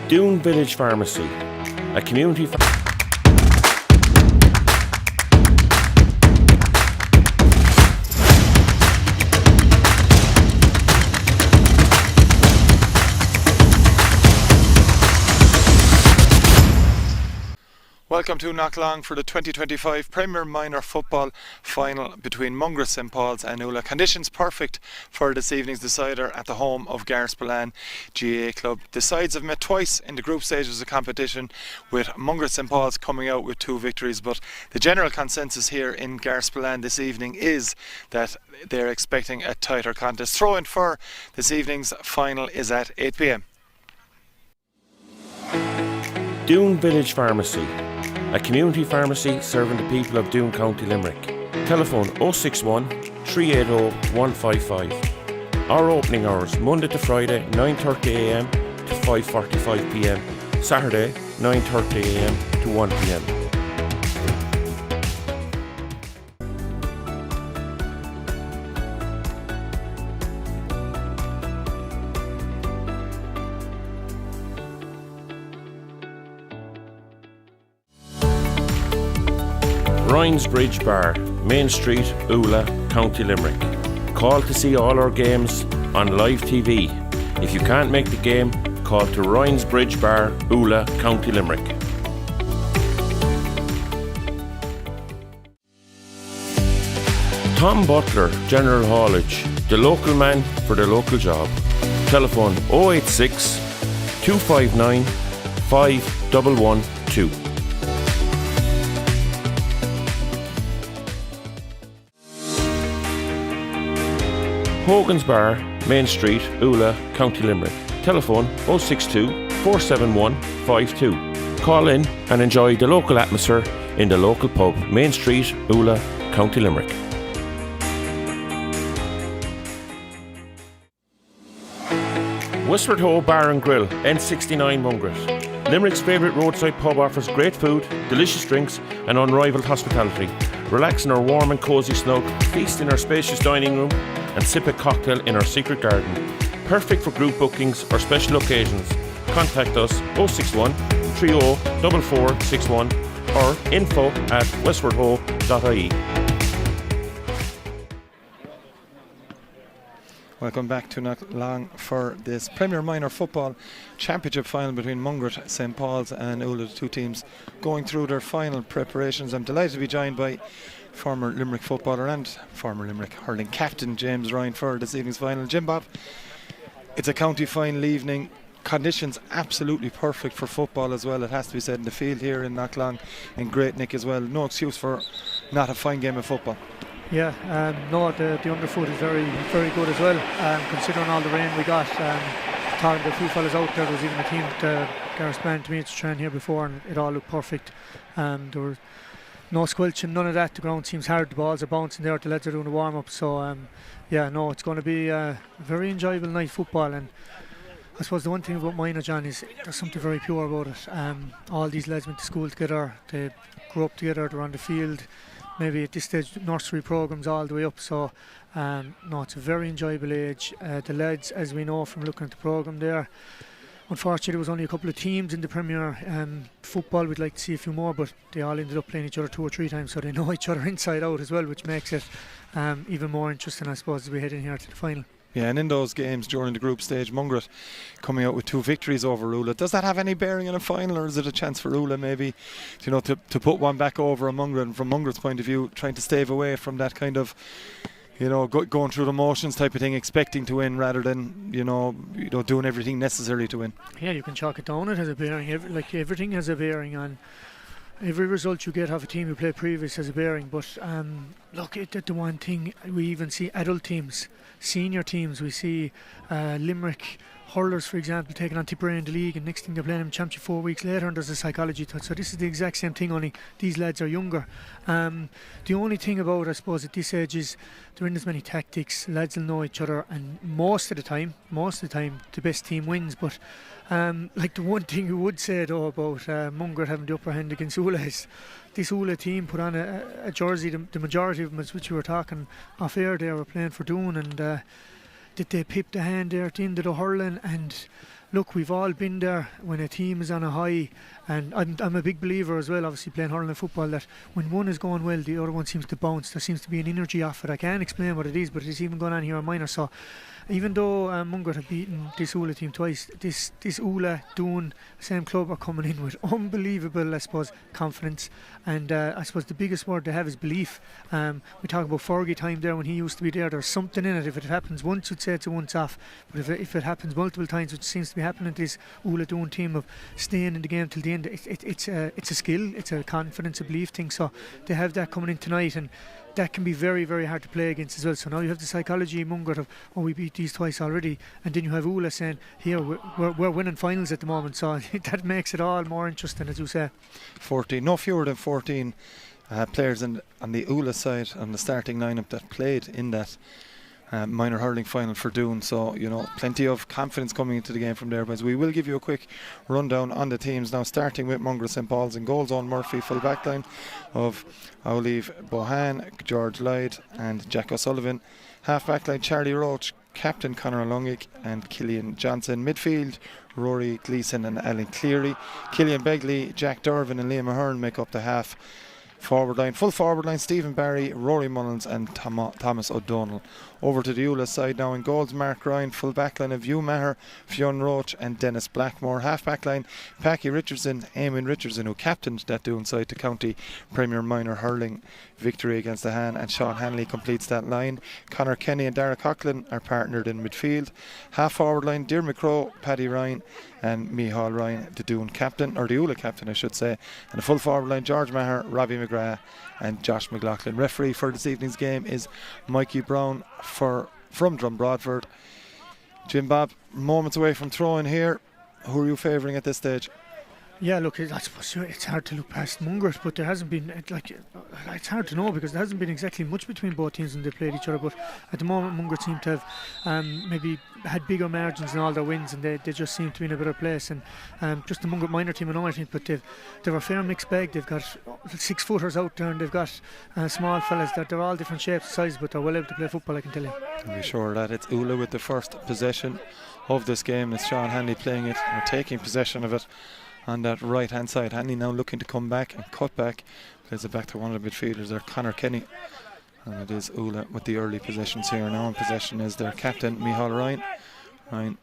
Doon Village Pharmacy, a community Welcome to Knocklong for the 2025 Premier Minor Football Final between Mungret St Paul's and Oola. Conditions perfect for this evening's decider at the home of Garspillan GAA Club. The sides have met twice in the group stages of competition, with Mungret St Paul's coming out with 2 victories, but the general consensus here in Garspillan this evening is that they're expecting a tighter contest. Throw-in for this evening's final is at 8 p.m. Doon Village Pharmacy, a community pharmacy serving the people of Doon, County Limerick. Telephone 061 380 155. Our opening hours Monday to Friday 9:30am to 5:45pm, Saturday 9:30am to 1pm. Ryan's Bridge Bar, Main Street, Oola, County Limerick. Call to see all our games on live TV. If you can't make the game, call to Ryan's Bridge Bar, Oola, County Limerick. Tom Butler, General Haulage, the local man for the local job. Telephone 086 259 5112. Hogan's Bar, Main Street, Oola, County Limerick. Telephone 062 471 52. Call in and enjoy the local atmosphere in the local pub, Main Street, Oola, County Limerick. Westward Ho Bar and Grill, N69 Mungret. Limerick's favourite roadside pub offers great food, delicious drinks and unrivalled hospitality. Relax in our warm and cosy snug, feast in our spacious dining room and sip a cocktail in our secret garden. Perfect for group bookings or special occasions. Contact us 061 30 4461 or info@westwardho.ie. Welcome back to Knocklong for this Premier Minor Football Championship final between Mungret St Paul's and Oola, the two teams going through their final preparations. I'm delighted to be joined by former Limerick footballer and former Limerick hurling captain James Ryan for this evening's final. Jim Bob, it's a county final evening. Conditions absolutely perfect for football as well, it has to be said, in the field here in Knocklong in Great Nick as well. No excuse for not a fine game of football. Yeah, no, the underfoot is very, very good as well, considering all the rain we got. Talking to a few fellas out there was even a team that Garspillan to me to train here before, and it all looked perfect. There were no squelching, none of that. The ground seems hard, the balls are bouncing there, the lads are doing the warm-up. So yeah, no, it's going to be a very enjoyable night football. And I suppose the one thing about minor, John, is there's something very pure about it. All these lads went to school together, they grew up together, they're on the field, maybe at this stage nursery programmes all the way up. So no, it's a very enjoyable age. The lads, as we know from looking at the programme there, unfortunately there was only a couple of teams in the Premier football. We'd like to see a few more, but they all ended up playing each other 2 or 3 times, so they know each other inside out as well, which makes it even more interesting, I suppose, as we head in here to the final. Yeah, and in those games during the group stage, Mungret coming out with 2 victories over Oola. Does that have any bearing on a final, or is it a chance for Oola maybe, to put one back over a Mungret? And from Mungret's point of view, trying to stave away from that kind of, going through the motions type of thing, expecting to win rather than, doing everything necessary to win. Yeah, you can chalk it down. It has a bearing. Everything has a bearing on. Every result you get off a team who played previous has a bearing, but look at the one thing we even see adult teams, senior teams. We see Limerick hurlers, for example, taking on Tipperary in the league, and next thing they're playing them championship 4 weeks later, and there's a psychology touch. So this is the exact same thing, only these lads are younger. The only thing about, I suppose, at this age is there isn't as many tactics. Lads will know each other, and most of the time the best team wins. But the one thing you would say though about Mungret having the upper hand against Oola is this Oola team put on a jersey. The majority of them, as which we were talking off air, they were playing for Doon, and did they pip the hand there at the end of the hurling, and look, we've all been there when a team is on a high, and I'm a big believer as well, obviously playing hurling and football, that when one is going well, the other one seems to bounce. There seems to be an energy off it. I can't explain what it is, but it's even going on here in Minor. So even though Mungret have beaten this Oola team twice, this Oola doing same club are coming in with unbelievable, I suppose, confidence. And I suppose the biggest word they have is belief. We talk about Fergie time there when he used to be there. There's something in it. If it happens once, you'd say it's a once off. But if it happens multiple times, which seems to be happening to this Oola doing team of staying in the game till the end, it's a skill, it's a confidence, a belief thing. So they have that coming in tonight, and that can be very, very hard to play against as well. So now you have the psychology in Mungret of, oh, we beat these twice already, and then you have Oola saying, here, we're winning finals at the moment. So that makes it all more interesting, as you say. 14, no fewer than 14 players on the Oola side on the starting lineup that played in that minor hurling final for Doon. So, you know, plenty of confidence coming into the game from there. But we will give you a quick rundown on the teams now, starting with Mungret St. Paul's. In goals, Owen Murphy, full back line of Olive Bohan, George Lloyd and Jack O'Sullivan. Half back line, Charlie Roach, captain Conor Lungig and Killian Johnson. Midfield, Rory Gleeson and Alan Cleary. Killian Begley, Jack Dervin and Liam Ahern make up the half forward line. Full forward line, Stephen Barry, Rory Mullins and Thomas O'Donnell. Over to the Oola side now. In goals, Mark Ryan. Full back line of Hugh Maher, Fionn Roach and Dennis Blackmore. Half back line, Packy Richardson, Eamon Richardson, who captained that Doon side to county Premier Minor hurling victory against the Han, and Sean Hanley completes that line. Conor Kenny and Dara Coughlin are partnered in midfield. Half forward line, Dear McCrow, Paddy Ryan and Micheál Ryan, the Doon captain, or the Oola captain I should say. And the full forward line, George Maher, Robbie McGrath and Josh McLaughlin. Referee for this evening's game is Mikey Brown from Drumbrodford. Jim Bob, moments away from throwing here. Who are you favouring at this stage? Yeah, look, I suppose it's hard to look past Mungret, but there hasn't been, it's hard to know because there hasn't been exactly much between both teams when they played each other. But at the moment, Mungret seem to have maybe had bigger margins in all their wins, and they just seem to be in a better place. And just the Mungret minor team, I know, I think, but they're a fair mixed bag. They've got 6-footers out there, and they've got small fellas that they're all different shapes and sizes, but they're well able to play football, I can tell you. I'll be sure that it's Oola with the first possession of this game. It's Sean Hanley playing it, or taking possession of it on that right hand side. Hanley now looking to come back and cut back. Plays it back to one of the midfielders there, Conor Kenny. And it is Oola with the early possessions here. Now in possession is their captain, Micheál Ryan. Ryan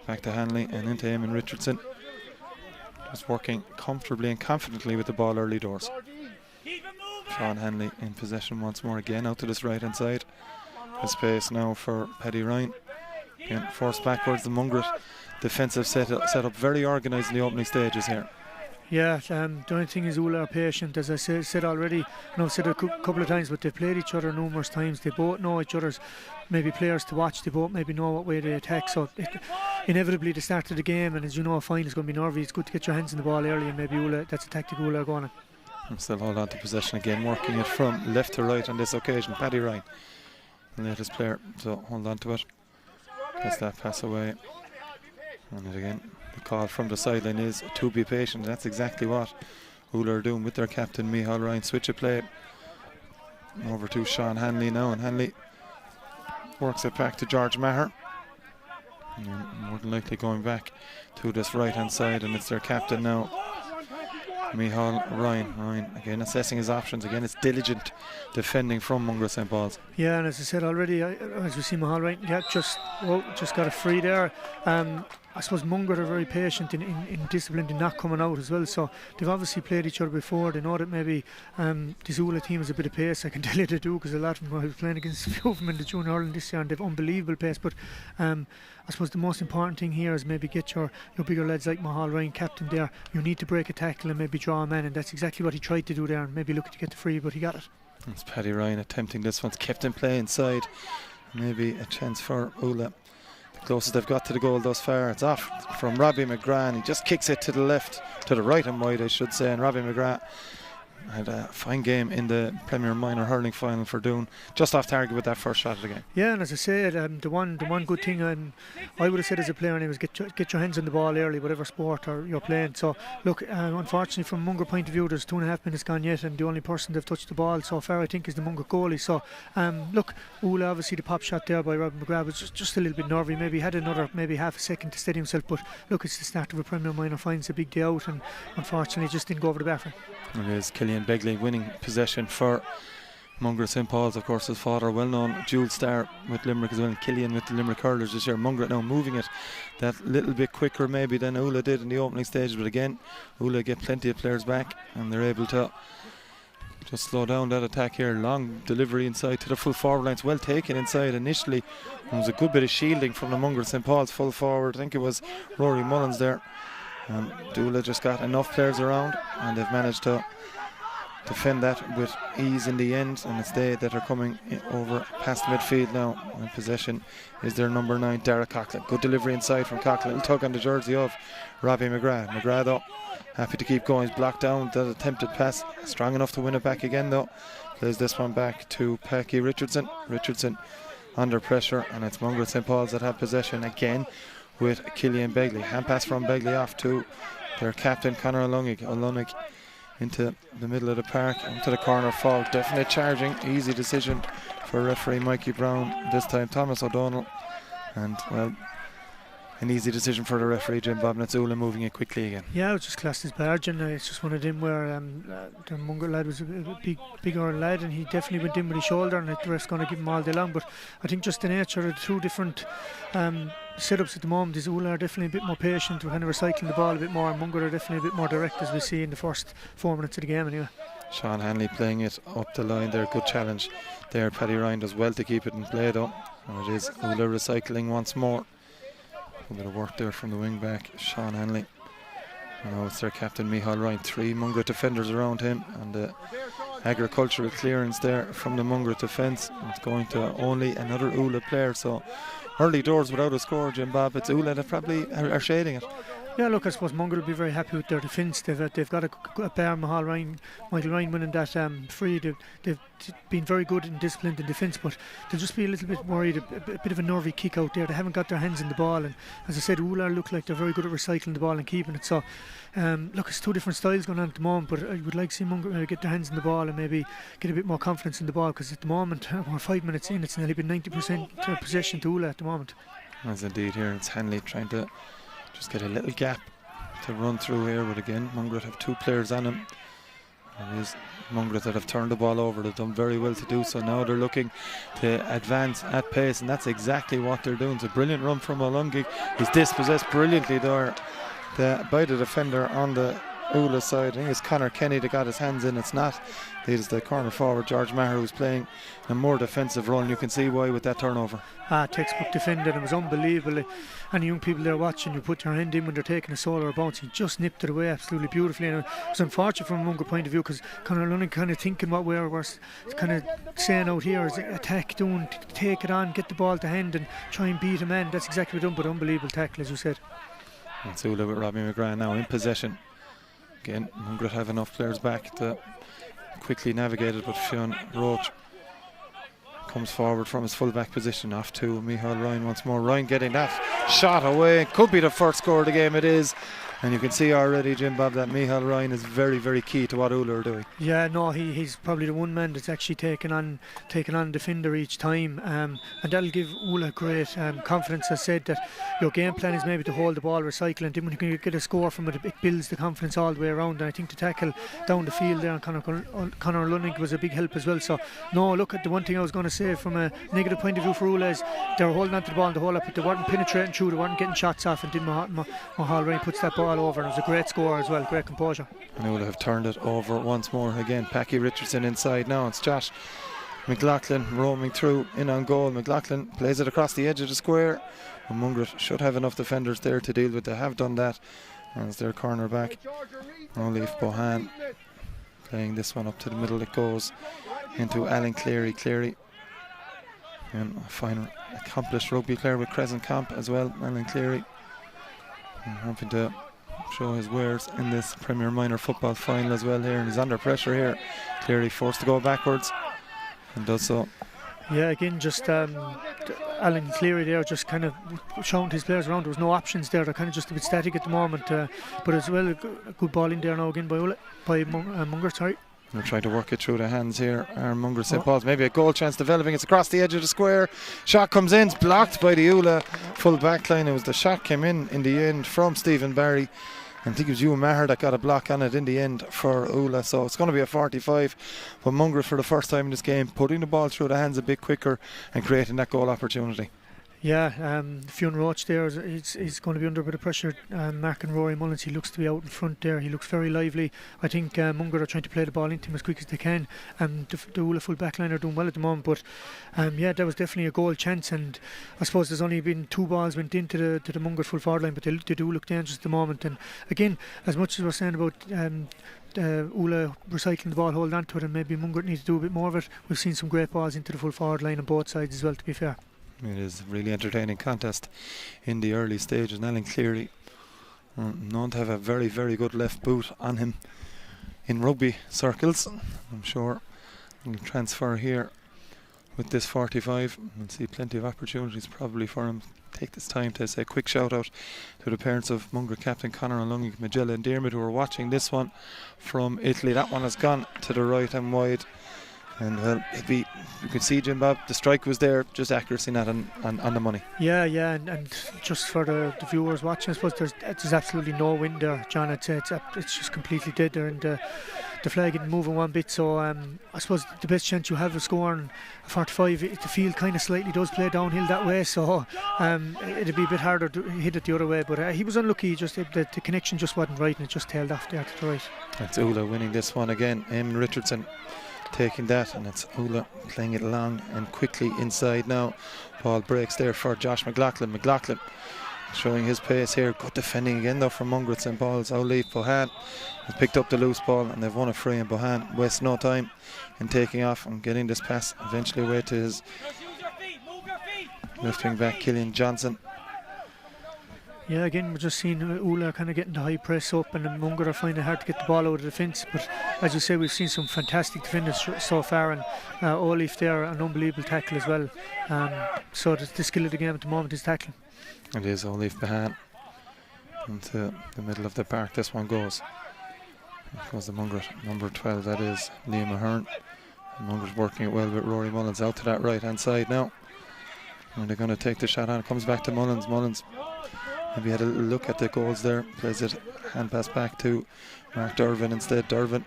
back to Hanley and into Eamon Richardson. Just working comfortably and confidently with the ball early doors. Sean Hanley in possession once more again out to this right hand side. A space now for Paddy Ryan. Again, forced backwards. The Mungret defensive set up very organised in the opening stages here. Yeah, the only thing is Oola are patient, as I said already, and I've said it a couple of times, but they've played each other numerous times. They both know each other's maybe players to watch. They both maybe know what way they attack. So inevitably the start of the game, and as you know, a fine is going to be nervy. It's good to get your hands in the ball early, and maybe Oola, that's a tactic Oola are going on. And still hold on to possession again, working it from left to right on this occasion. Paddy Ryan, the latest player, so hold on to it. Gets that pass away. And it again, the call from the sideline is to be patient. That's exactly what Oola are doing with their captain Micheál Ryan. Switch of play over to Sean Hanley now, and Hanley works it back to George Maher. And more than likely going back to this right hand side, and it's their captain now, Micheál Ryan. Ryan again assessing his options. Again, it's diligent defending from Mungret St. Paul's. Yeah, and as I said already, as we see Micheál Ryan, yeah, just got a free there. I suppose Mungret are very patient in discipline in not coming out as well. So they've obviously played each other before. They know that maybe this Oola team has a bit of pace. I can tell you they do, because a lot of them, I was playing against a few of them in the junior hurling this year, and they've unbelievable pace. But I suppose the most important thing here is maybe get your bigger lads like Micheál Ryan, captain there. You need to break a tackle and maybe draw a man, and that's exactly what he tried to do there, and maybe looking to get the free, but he got it. It's Paddy Ryan attempting this one. Kept in play inside. Maybe a chance for Oola. Closest they've got to the goal thus far. It's off from Robbie McGrath. He just kicks it to the left, to the right and wide I should say, and Robbie McGrath had a fine game in the Premier Minor Hurling Final for Doon, just off target with that first shot of the game. Yeah, and as I said, the one good thing I would have said as a player was get your hands on the ball early, whatever sport or you're playing. So look, unfortunately from Mungret point of view, there's 2.5 minutes gone yet, and the only person they've touched the ball so far I think is the Mungret goalie. So look, Oola, obviously the pop shot there by Robin McGrath was just a little bit nervy, maybe had another half a second to steady himself, but look, it's the start of a Premier Minor Final, it's a big day out, and unfortunately just didn't go over the bar for him. It is Killian Begley winning possession for Mungret St. Paul's. Of course, his father, well-known dual star with Limerick as well, and Killian with the Limerick Hurlers this year. Mungret now moving it that little bit quicker maybe than Oola did in the opening stage, but again, Oola get plenty of players back and they're able to just slow down that attack here. Long delivery inside to the full forward line. It's well taken inside initially. There was a good bit of shielding from the Mungret St. Paul's full forward. I think it was Rory Mullins there. Oola just got enough players around and they've managed to defend that with ease in the end, and it's they that are coming over past midfield now. In possession is their number 9, Dara Coughlin. Good delivery inside from Coughlin. Little tug on the jersey of Robbie McGrath. McGrath though happy to keep going. He's blocked down that attempted pass. Strong enough to win it back again though. Plays this one back to Packy Richardson. Richardson under pressure, and it's Mungret St. Paul's that have possession again with Killian Begley. Hand pass from Begley off to their captain Conor O'Lunig into the middle of the park, into the corner foul. Definite charging, easy decision for referee Mikey Brown, this time Thomas O'Donnell, and well, an easy decision for the referee Jim Bob. And it's Oola moving it quickly again. Yeah, it's just classed as barging. It's just one of them where the Mungret lad was a bigger lad, and he definitely went in with his shoulder, and the ref's going to give him all day long. But I think just the nature of the two different setups at the moment is Oola are definitely a bit more patient. We're kind of recycling the ball a bit more, and Mungret are definitely a bit more direct, as we see in the first 4 minutes of the game anyway. Sean Hanley playing it up the line there. Good challenge there. Paddy Ryan does well to keep it in play though. And it is Oola recycling once more. A bit of work there from the wing back, Sean Hanley. Now it's their captain Micheál Ryan. 3 Mungret defenders around him, and the agricultural clearance there from the Mungret defence. It's going to only another Oola player, so early doors without a score, Jim Bob. It's Oola that probably are shading it. Yeah, look, I suppose Mungret will be very happy with their defence. They've got a pair, Micheál Ryan winning that free. They've been very good and disciplined in defence, but they'll just be a little bit worried, a bit of a nervy kick out there. They haven't got their hands in the ball, and as I said, Oola look like they're very good at recycling the ball and keeping it. So look, it's two different styles going on at the moment, but I would like to see Mungret get their hands in the ball and maybe get a bit more confidence in the ball, because at the moment, we're 5 minutes in, it's nearly been 90% possession to Oola at the moment. As indeed here, it's Hanley trying to just get a little gap to run through here, but again, Mungret have 2 players on him. It is Mungret that have turned the ball over. They've done very well to do so. Now they're looking to advance at pace, and that's exactly what they're doing. It's a brilliant run from O'Lunig. He's dispossessed brilliantly there by the defender on the Oola side. I think it's Conor Kenny that got his hands in. It's not. It is the corner forward George Maher who's playing a more defensive role, and you can see why with that turnover. Textbook defender. It was unbelievable. Any young people there watching, you put your hand in when they're taking a solo or bounce, he just nipped it away absolutely beautifully. And it was unfortunate from a Mungret point of view, because Conor O'Lunig kind of thinking what we're kind of saying out here is attack, doing, take it on, get the ball to hand and try and beat a man. That's exactly what done, but unbelievable tackle, as you said. It's Oola with Robbie McGrath now in possession. Again, Mungret have enough players back to quickly navigate it, but Fionn Roach comes forward from his full-back position off to Micheál Ryan once more. Ryan getting that shot away. Could be the first score of the game. It is. And you can see already, Jim Bob, that Micheál Ryan is very, very key to what Oola are doing. Yeah, no, he's probably the one man that's actually taken on defender each time, and that'll give Oola great confidence. I said that your game plan is maybe to hold the ball, recycle, and then when you can get a score from it, it builds the confidence all the way around. And I think the tackle down the field there on Conor O'Lunig was a big help as well. So, no, look at the one thing I was going to say from a negative point of view for Oola is they're holding on to the ball in the whole up, but they weren't penetrating through, they weren't getting shots off, and then Micheál Ryan puts that ball over, and it was a great score as well, great composure. And Oola have turned it over once more again. Packy Richardson inside now. It's Josh McLaughlin roaming through in on goal. McLaughlin plays it across the edge of the square, and Mungret should have enough defenders there to deal with. They have done that as their corner back Olive Bohan playing this one up to the middle. It goes into Alan Cleary, and a fine accomplished rugby player with Crescent Comp as well. Alan Cleary hoping to show his wares in this Premier Minor football final as well here, and he's under pressure here, clearly forced to go backwards, and does so. Yeah, again, just Alan Cleary there, just kind of showing his players around. There was no options there. They're kind of just a bit static at the moment. But as well, a good ball in there now again by Mungret, sorry. They're trying to work it through the hands here. Mungret St. Paul's, maybe a goal chance developing. It's across the edge of the square. Shot comes in, it's blocked by the Oola full back line. It was the shot came in the end from Stephen Barry. I think it was Ewan Maher that got a block on it in the end for Oola. So it's going to be a 45. But Mungret, for the first time in this game, putting the ball through the hands a bit quicker and creating that goal opportunity. Yeah, Fionn Roach there is going to be under a bit of pressure. Mark and Rory Mullins, he looks to be out in front there. He looks very lively. I think Mungret are trying to play the ball into him as quick as they can. The Oola full back line are doing well at the moment. But yeah, that was definitely a goal chance. And I suppose there's only been 2 balls went into the Mungret full forward line, but they do look dangerous at the moment. And again, as much as we're saying about Oola recycling the ball, hold on to it, and maybe Mungret need to do a bit more of it, we've seen some great balls into the full forward line on both sides as well, to be fair. It is a really entertaining contest in the early stages. And Alan Cleary, known to have a very, very good left boot on him in rugby circles. I'm sure he'll transfer here with this 45. We'll see plenty of opportunities probably for him. Take this time to say a quick shout out to the parents of Mungret captain Conor and Lungy, Magella and Dermot, who are watching this one from Italy. That one has gone to the right and wide. And well, you could see, Jim Bob, the strike was there, just accuracy not on the money. Yeah, and just for the viewers watching, I suppose there's absolutely no wind there, John. I'd say it's just completely dead there, and the flag isn't moving one bit. So I suppose the best chance you have of scoring a 45, the field kind of slightly does play downhill that way, so it'd be a bit harder to hit it the other way. But he was unlucky, just the connection just wasn't right, and it just tailed off there to the right. That's Oola winning this one again. Eamon Richardson taking that, and it's Oola playing it long and quickly inside now. Ball breaks there for Josh McLaughlin. McLaughlin showing his pace here. Good defending again though from Mungret St. Paul's. O'Leaf Bohan has picked up the loose ball, and they've won a free, and Bohan wastes no time in taking off and getting this pass eventually away to his left wing back Killian Johnson. Yeah, again, we're just seeing Oola kind of getting the high press up, and Mungret are finding it hard to get the ball out of the defence. But as you say, we've seen some fantastic defenders so far, and O'Leaf there, an unbelievable tackle as well. So the skill of the game at the moment is tackling. It is O'Leaf Behan into the middle of the park. This one goes. It goes the Mungret, number 12, that is Liam Ahern. Mungret working it well with Rory Mullins out to that right hand side now. And they're going to take the shot on. It comes back to Mullins. Mullins maybe had a look at the goals there. Plays it, hand pass back to Mark Dervin instead. Dervin,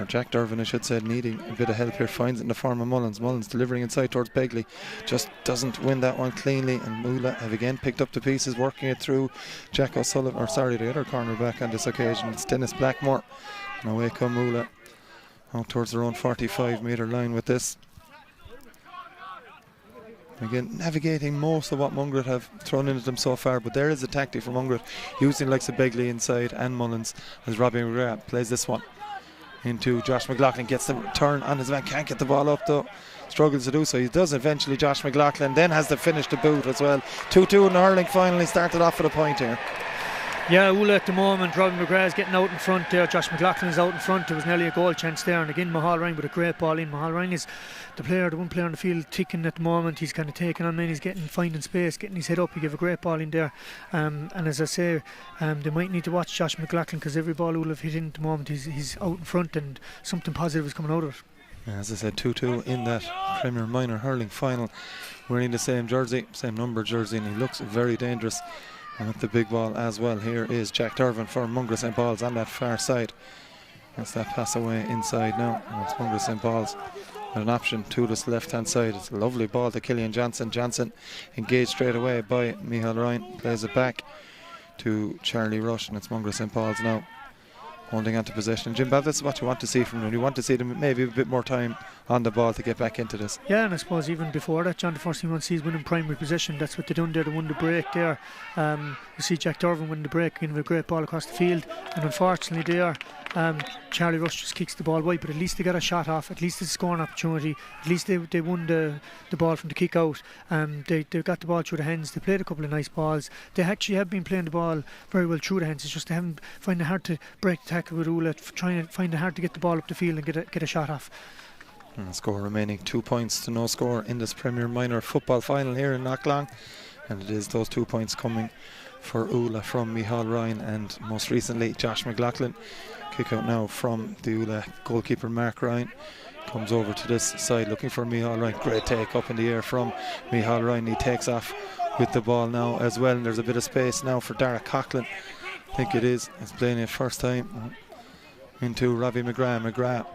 or Jack Dervin I should say, needing a bit of help here. Finds it in the form of Mullins. Mullins delivering inside towards Begley. Just doesn't win that one cleanly. And Oola have again picked up the pieces, working it through Jack O'Sullivan, or sorry, the other corner back on this occasion. It's Dennis Blackmore. And away come Oola out towards their own 45-metre line with this. Again, navigating most of what Mungret have thrown into them so far, but there is a tactic for Mungret, using likes of Begley inside and Mullins, as Robbie McGrath plays this one into Josh McLaughlin. Gets the turn on his man, can't get the ball up though, struggles to do so. He does eventually, Josh McLaughlin, then has to finish the boot as well. 2-2 in the hurling finally started off with a point here. Yeah, Oola at the moment, Robbie McGrath's getting out in front there, Josh McLaughlin is out in front. There was nearly a goal chance there, and again Mahal Ryan with a great ball in. Mahal Ryan is the one player on the field ticking at the moment. He's kind of taking on men, he's finding space, getting his head up. He gave a great ball in there, and as I say, they might need to watch Josh McLaughlin, because every ball Oola have hit in at the moment, he's out in front, and something positive is coming out of it. As I said, 2-2 in that Premier Minor hurling final, wearing the same jersey, same number jersey, and he looks very dangerous. And with the big ball as well, here is Jack Dervin for Mungret St. Paul's on that far side. That's that pass away inside now. And it's Mungret St. Paul's with an option to this left hand side. It's a lovely ball to Killian Johnson. Johnson engaged straight away by Michael Ryan. Plays it back to Charlie Rush, and it's Mungret St. Paul's now holding on to possession. Jim Bob, this is what you want to see from them. You want to see them maybe a bit more time on the ball to get back into this. Yeah, and I suppose even before that, John, the first thing you want to see is winning primary possession. That's what they done there. They won the break there. You see Jack Durvan win the break, giving a great ball across the field, and unfortunately there, Charlie Rush just kicks the ball wide, but at least they got a shot off, at least it's a scoring opportunity, at least they won the ball from the kick out. They got the ball through the hands, they played a couple of nice balls. They actually have been playing the ball very well through the hands. It's just they haven't find it hard to break the tackle with Oola, trying to find it hard to get the ball up the field and get a shot off. And score remaining 2 points to no score in this Premier Minor football final here in Knocklang, and it is those 2 points coming for Oola from Micheál Ryan and most recently Josh McLaughlin. Kick out now from the Oola goalkeeper Mark Ryan. Comes over to this side looking for Micheál Ryan. Great take up in the air from Micheál Ryan. He takes off with the ball now as well, and there's a bit of space now for Dara Coughlin. I think it is. He's playing it first time into Robbie McGrath. McGrath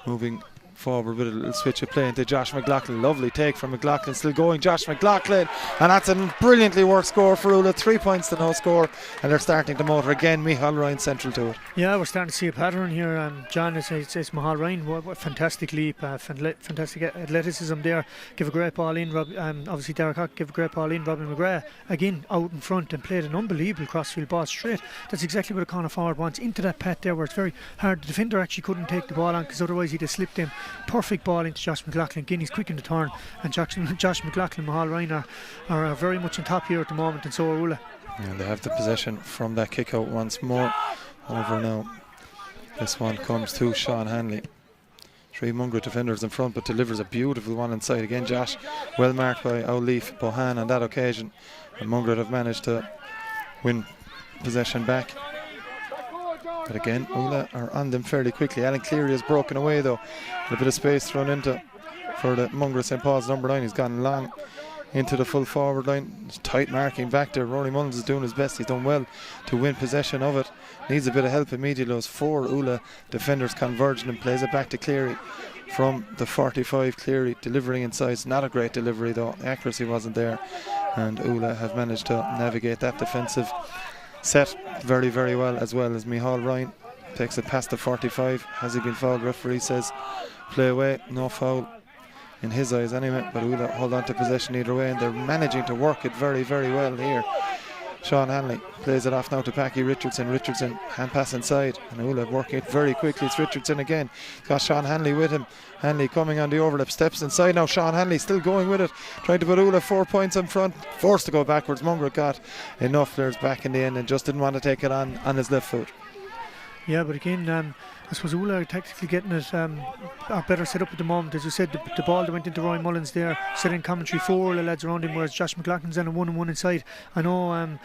moving forward with a little switch of play into Josh McLaughlin. Lovely take from McLaughlin, still going Josh McLaughlin, and that's a brilliantly worked score for Oola. 3 points to no score, and they're starting to motor again. Micheál Ryan central to it. Yeah, we're starting to see a pattern here. John, it's Micheál Ryan. What fantastic leap, fantastic athleticism there. Give a great ball in. Obviously Derek Hock give a great ball in. Robin McGrath again out in front and played an unbelievable crossfield ball straight. That's exactly what a corner forward wants, into that path there where it's very hard. The defender actually couldn't take the ball on because otherwise he'd have slipped him. Perfect ball into Josh McLaughlin. Again, he's quick in the turn, and Josh McLaughlin and Micheál Ryan are very much on top here at the moment, and so are Oola. And they have the possession from that kick out once more. Over now. This one comes to Sean Hanley. 3 Mungret defenders in front, but delivers a beautiful one inside. Again, Josh, well marked by O'Leaf Bohan on that occasion. And Mungret have managed to win possession back. But again, Oola are on them fairly quickly. Alan Cleary has broken away though. A bit of space thrown into for the Mungret St. Paul's number 9. He's gone long into the full forward line. It's tight marking back there. Rory Mullins is doing his best. He's done well to win possession of it. Needs a bit of help immediately. Those 4 Oola defenders converging and plays it back to Cleary from the 45. Cleary delivering inside. It's not a great delivery though. The accuracy wasn't there, and Oola have managed to navigate that defensive set very, very well, as Micheál Ryan takes it past the 45. Has he been fouled? Referee says play away, no foul in his eyes anyway, but Oola hold on to possession either way, and they're managing to work it very, very well here. Sean Hanley plays it off now to Packy Richardson. Richardson hand pass inside, and Oola working it very quickly. It's Richardson again. Got Sean Hanley with him. Hanley coming on the overlap, steps inside now. Sean Hanley still going with it, trying to put Oola 4 points in front. Forced to go backwards. Mungret got enough players back in the end and just didn't want to take it on his left foot. Yeah, but again, I suppose Oola are tactically getting it better set up at the moment. As you said, the ball that went into Roy Mullins there, set in commentary 4 the lads around him, whereas Josh McLaughlin's on a 1-on-1 inside. I know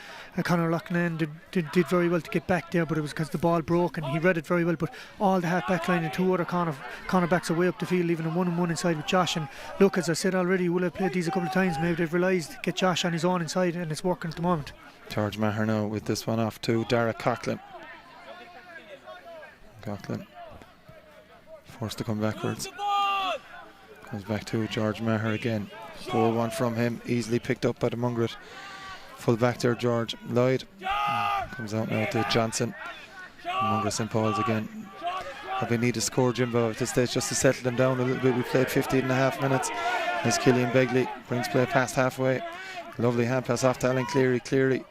Conor Loughlin did very well to get back there, but it was because the ball broke and he read it very well. But all the half back line and 2 other corner backs are way up the field, leaving a 1-on-1 inside with Josh. And look, as I said already, Oola played these a couple of times. Maybe they've realised get Josh on his own inside, and it's working at the moment. George Maher now with this one off to Dara Coughlin. Coughlin forced to come backwards. Comes back to George Maher again. Poor one from him, easily picked up by the Mungret full back there, George Lloyd. Comes out now to Johnson. Mungret St. Paul's again. Probably need to score, Jimbo, at this stage just to settle them down a little bit. We played 15.5 minutes as Killian Begley brings play past halfway. Lovely hand pass off to Alan Cleary. Cleary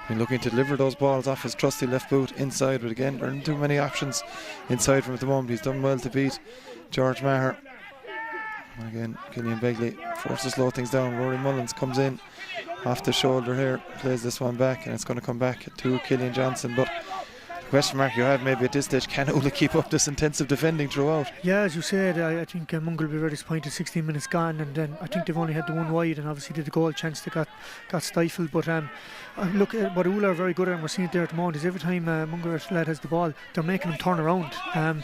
been looking to deliver those balls off his trusty left boot inside, but again there aren't too many options inside from at the moment. He's done well to beat George Maher. And again, Killian Begley forces to slow things down. Rory Mullins comes in off the shoulder here, plays this one back, and it's going to come back to Killian Johnson. But the question mark you have maybe at this stage, can Oola keep up this intensive defending throughout? Yeah, as you said, I think Mungret will be very disappointed. 16 minutes gone, and then I think they've only had the one wide, and obviously the goal chance that got stifled. But look, what Oola are very good at, and we're seeing it there at the moment, is every time Mungret lad has the ball, they're making him turn around, and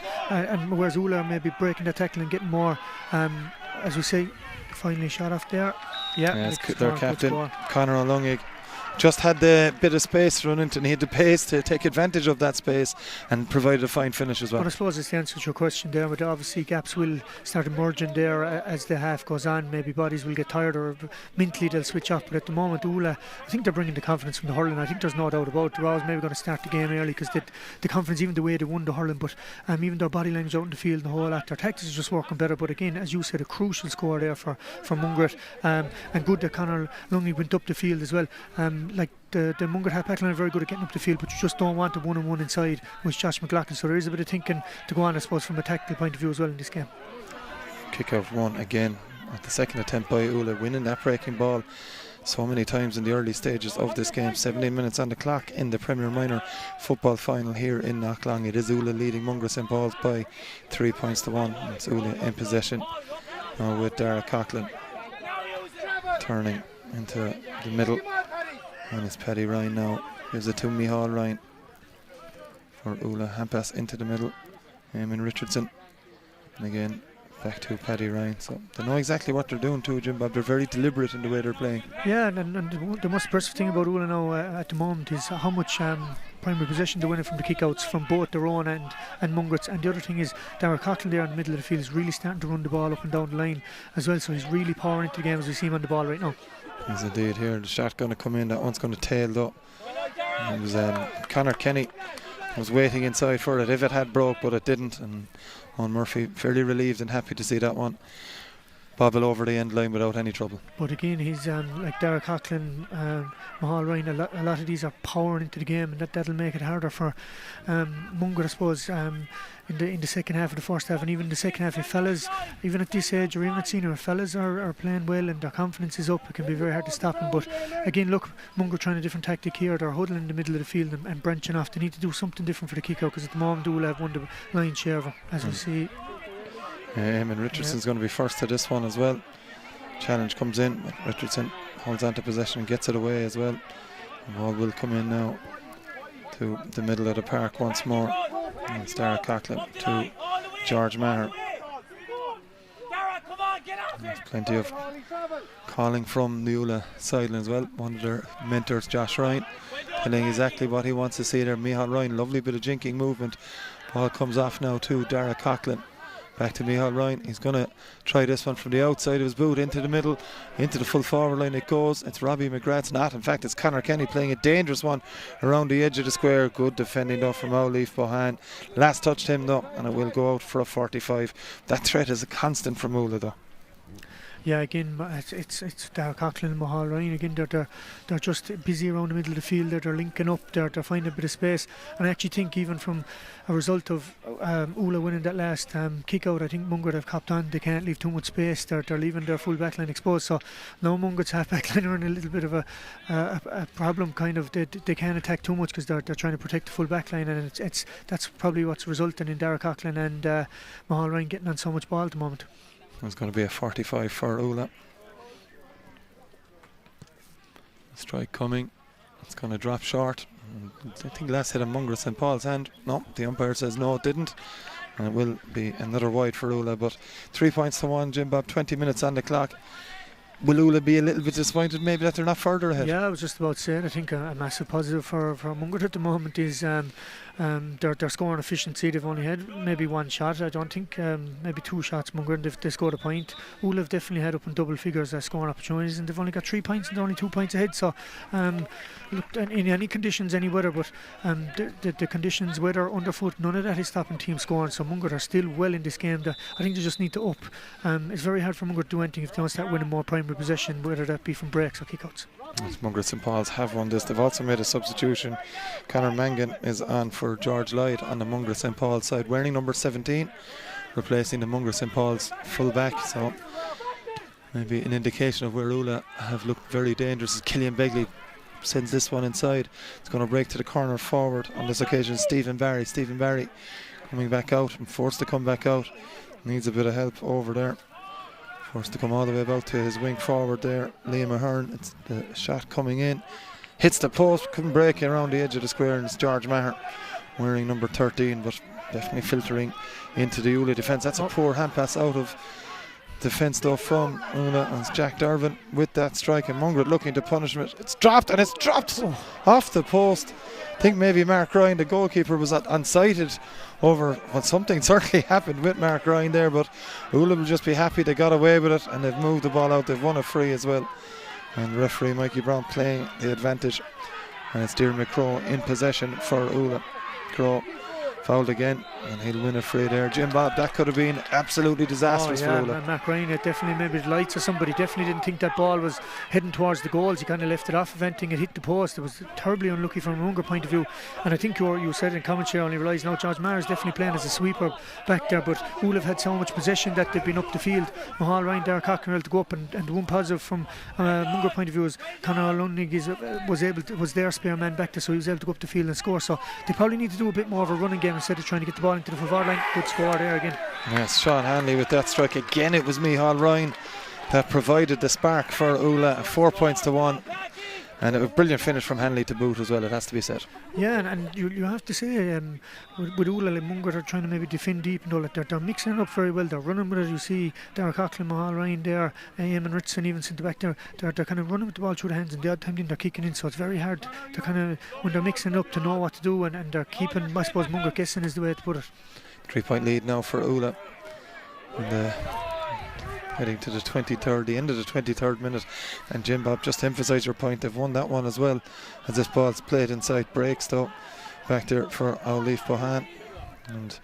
whereas Oola are maybe breaking the tackle and getting more, as we say, finally shot off there. Yeah, their captain Conor O'Lungig just had the bit of space to run into, and he had the pace to take advantage of that space and provided a fine finish as well. But I suppose it's the answer to your question there, but obviously gaps will start emerging there as the half goes on. Maybe bodies will get tired or mentally they'll switch off, but at the moment Oola, I think they're bringing the confidence from the hurling. I think there's no doubt about it. They're always maybe going to start the game early because the confidence, even the way they won the hurling, but even their body language out in the field and the whole lot, their tactics is just working better. But again, as you said, a crucial score there for Mungret, and good that Conor Lungy went up the field as well. Like the Mungret half back line are very good at getting up the field, but you just don't want a 1-on-1 inside with Josh McLaughlin, so there is a bit of thinking to go on, I suppose, from a tactical point of view as well in this game. Kick out one again at the second attempt by Oola, winning that breaking ball so many times in the early stages of this game. 17 minutes on the clock in the Premier Minor football final here in Knocklang. It is Oola leading Mungret St. Paul's by 3 points to 1. It's Oola in possession now with Dara Coughlin turning into the middle, and it's Paddy Ryan now. Here's it to Micheál Ryan for Oola. Hand pass into the middle, Eamon Richardson, and again back to Paddy Ryan. So they know exactly what they're doing too, Jim Bob. They're very deliberate in the way they're playing. Yeah, and the most impressive thing about Oola now at the moment is how much primary possession they're winning from the kickouts from both their own and Mungret's. And the other thing is Dara Coughlin there in the middle of the field is really starting to run the ball up and down the line as well, so he's really powering into the game as we see him on the ball right now. He's indeed here. The shot going to come in, that one's going to tail though. It was Conor Kenny was waiting inside for it if it had broke, but it didn't, and Owen Murphy fairly relieved and happy to see that one bobble over the end line without any trouble. But again, he's like Dara Coughlin, Micheál Ryan, a lot of these are powering into the game, and that'll make it harder for Mungret, I suppose, in the second half of the first half, and even the second half. If fellas, even at this age or even at senior, if fellas are playing well and their confidence is up, it can be very hard to stop them. But again, look, Mungret trying a different tactic here. They're huddling in the middle of the field and branching off. They need to do something different for the kick out, because at the moment Oola have won the lion's share of it, as we see. Eamon Richardson's going to be first to this one as well. Challenge comes in, but Richardson holds on to possession and gets it away as well. The ball will come in now to the middle of the park once more. And it's Dara Coughlin to George Maher. There's plenty of calling from the Oola sideline as well. One of their mentors, Josh Ryan, telling exactly what he wants to see there. Micheál Ryan, lovely bit of jinking movement. Ball comes off now to Dara Coughlin. Back to Micheál Ryan. He's going to try this one from the outside of his boot into the middle, into the full forward line it goes. It's Robbie McGrath's not. In fact, it's Conor Kenny playing a dangerous one around the edge of the square. Good defending though from Owleaf Bohan. Last touched him though, and it will go out for a 45. That threat is a constant from Oola though. Yeah, again, it's Dara Coughlin and Micheál Ryan again. They're just busy around the middle of the field. They're linking up. They're finding a bit of space. And I actually think even from a result of Oola winning that last kick out, I think Mungret have copped on. They can't leave too much space. They're leaving their full back line exposed. So now Mungret's half back line are in a little bit of a problem. Kind of they can't attack too much because they're trying to protect the full back line, and that's probably what's resulting in Dara Coughlin and Micheál Ryan getting on so much ball at the moment. It's going to be a 45 for Oola. Strike coming. It's going to drop short. I think last hit a Mungret St. Paul's hand. No, the umpire says no, it didn't. And it will be another wide for Oola. But 3 points to 1, Jim Bob, 20 minutes on the clock. Will Oola be a little bit disappointed maybe that they're not further ahead? Yeah, I was just about to say it. I think a massive positive for Mungret at the moment is their scoring efficiency. They've only had maybe one shot. I don't think maybe 2 shots Mungret. They scored a point. Oola have definitely had up in double figures scoring opportunities, and they've only got 3 points and they're only 2 points ahead. So look, in any conditions, any weather, but the conditions, weather, underfoot, none of that is stopping team scoring. So Mungret are still well in this game. I think they just need to up. It's very hard for Mungret to do anything if they want to start winning more primary possession, whether that be from breaks or kickouts. Mungret St. Paul's have won this. They've also made a substitution. Conor Mangan is on for George Lloyd on the Mungret St. Paul's side, wearing number 17, replacing the Mungret St. Paul's full back. So maybe an indication of where Oola have looked very dangerous. As Killian Begley sends this one inside, it's going to break to the corner forward on this occasion. Stephen Barry coming back out and forced to come back out. Needs a bit of help over there. Forced to come all the way about to his wing forward there, Liam Ahern. It's the shot coming in, hits the post, couldn't break it around the edge of the square, and it's George Maher wearing number 13, but definitely filtering into the Oola defence. That's a poor hand pass out of defence though from Oola, and it's Jack Dervin with that strike, and Mungret looking to punish him. It's dropped off the post. I think maybe Mark Ryan, the goalkeeper, was unsighted over, well, something certainly happened with Mark Ryan there, but Oola will just be happy they got away with it, and they've moved the ball out. They've won a free as well, and referee Mikey Brown playing the advantage, and it's Dear McCrow in possession for Oola. Crow fouled again, and he'll win a free there. Jim Bob, that could have been absolutely disastrous for Oola. And Mark Ryan, it definitely, maybe the lights or somebody definitely didn't think that ball was heading towards the goals. He kind of left it off of anything. It hit the post. It was terribly unlucky from a Munger point of view. And I think you said in commentary, I only realised now George Maher is definitely playing as a sweeper back there, but Oola have had so much possession that they've been up the field. Mahal Ryan, Derek Cockerell to go up, and the one positive from Munger point of view is Conor Lunnig was their spare man back there, so he was able to go up the field and score. So they probably need to do a bit more of a running game instead of trying to get the ball into the forward line. Good score there again. Yes, Sean Hanley with that strike again. It was Micheál Ryan that provided the spark for Oola. 4 points to 1, and it was a brilliant finish from Hanley to boot as well, it has to be said. Yeah, and you have to say, with Oola and Mungret are trying to maybe defend deep and all that, they're mixing it up very well. They're running with it. You see Derek Coughlin, Mahal Ryan there, Eamon Richardson even centre back there. They're kind of running with the ball through the hands, and the odd time they're kicking in, so it's very hard to kind of, when they're mixing it up, to know what to do, and they're keeping, I suppose, Mungret guessing is the way to put it. 3 point lead now for Oola, and heading to the end of the 23rd minute. And Jim Bob, just to emphasise your point, they've won that one as well, as this ball's played inside breaks though back there for Owleaf Bohan. And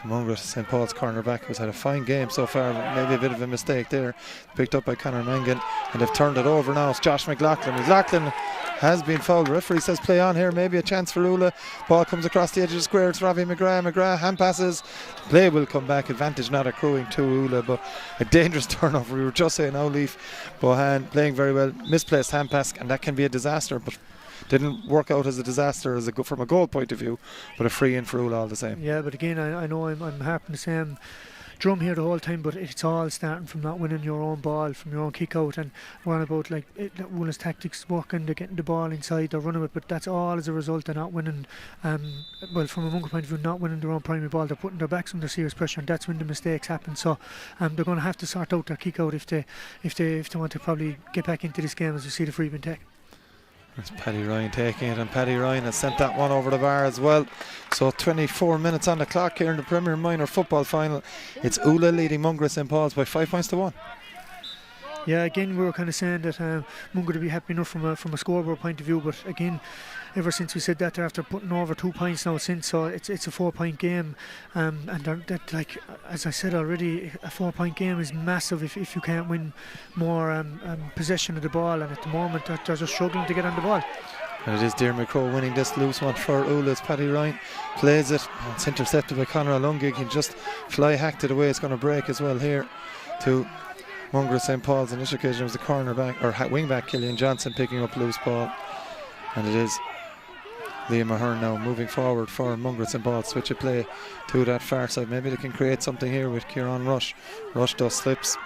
Mungret, St Paul's cornerback, has had a fine game so far, maybe a bit of a mistake there, picked up by Conor Mangan, and they've turned it over now. It's Josh McLaughlin has been fouled. The referee says play on here, maybe a chance for Oola. Ball comes across the edge of the square. It's Ravi McGrath hand passes, play will come back, advantage not accruing to Oola, but a dangerous turnover. We were just saying Owleaf Bohan playing very well, misplaced hand pass, and that can be a disaster, but didn't work out as a disaster from a goal point of view, but a free in for Oola all the same. Yeah, but again, I know I'm harping the same drum here the whole time, but it's all starting from not winning your own ball, from your own kick out, and we're on about like Oola's tactics working, they're getting the ball inside, they're running it, but that's all as a result of not winning, well, from a Munger point of view, not winning their own primary ball. They're putting their backs under serious pressure, and that's when the mistakes happen. So they're going to have to sort out their kick out if they want to probably get back into this game, as you see the free being taken. It's Paddy Ryan taking it, and Paddy Ryan has sent that one over the bar as well. So 24 minutes on the clock here in the Premier Minor Football Final. It's Oola leading Mungret St Paul's by 5 points to 1. Yeah, again, we were kind of saying that Mungret would be happy enough from a scoreboard point of view, but again, ever since we said that, they're after putting over 2 points now since, so it's a 4 point game, and that, like as I said already, a 4 point game is massive if you can't win more possession of the ball, and at the moment they're just struggling to get on the ball. And it is Dear McCrow winning this loose one for Oola. It's Paddy Ryan plays it, it's intercepted by Conor Lungig. He just fly hacked it away. It's going to break as well here to Mungret St Paul's. On this occasion it was the cornerback or wing back Killian Johnson picking up loose ball, and it is Liam Ahern now moving forward for Mungret St Paul's. Switch of play to that far side. Maybe they can create something here with Kieran Rush. Rush does slips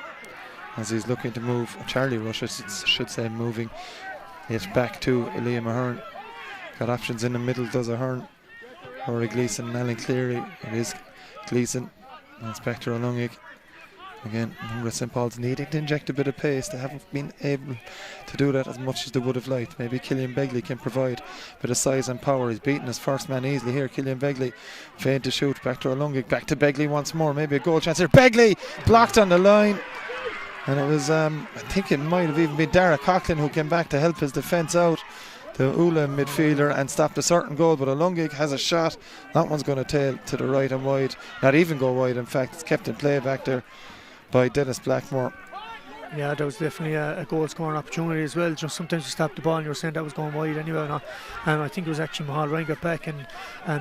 as he's looking to move. Charlie Rush, I should say, moving it back to Liam Ahern. Got options in the middle, does Ahern. Rory Gleeson and Alan Cleary. It is Gleeson. Inspector O'Lungig. Again, Mungret St Paul's needing to inject a bit of pace. They haven't been able to do that as much as they would have liked. Maybe Killian Begley can provide a bit of size and power. He's beaten his first man easily here. Killian Begley failed to shoot. Back to O'Lungig. Back to Begley once more. Maybe a goal chance here. Begley blocked on the line. And it was, I think it might have even been Derek Coughlin who came back to help his defence out. The Oola midfielder, and stopped a certain goal, but O'Lungig has a shot. That one's going to tail to the right and wide. Not even go wide, in fact. It's kept in play back there by Dennis Blackmore. Yeah, that was definitely a goal scoring opportunity as well. Just sometimes you stop the ball and you were saying that was going wide anyway. I think it was actually Mahal Ryan got back, and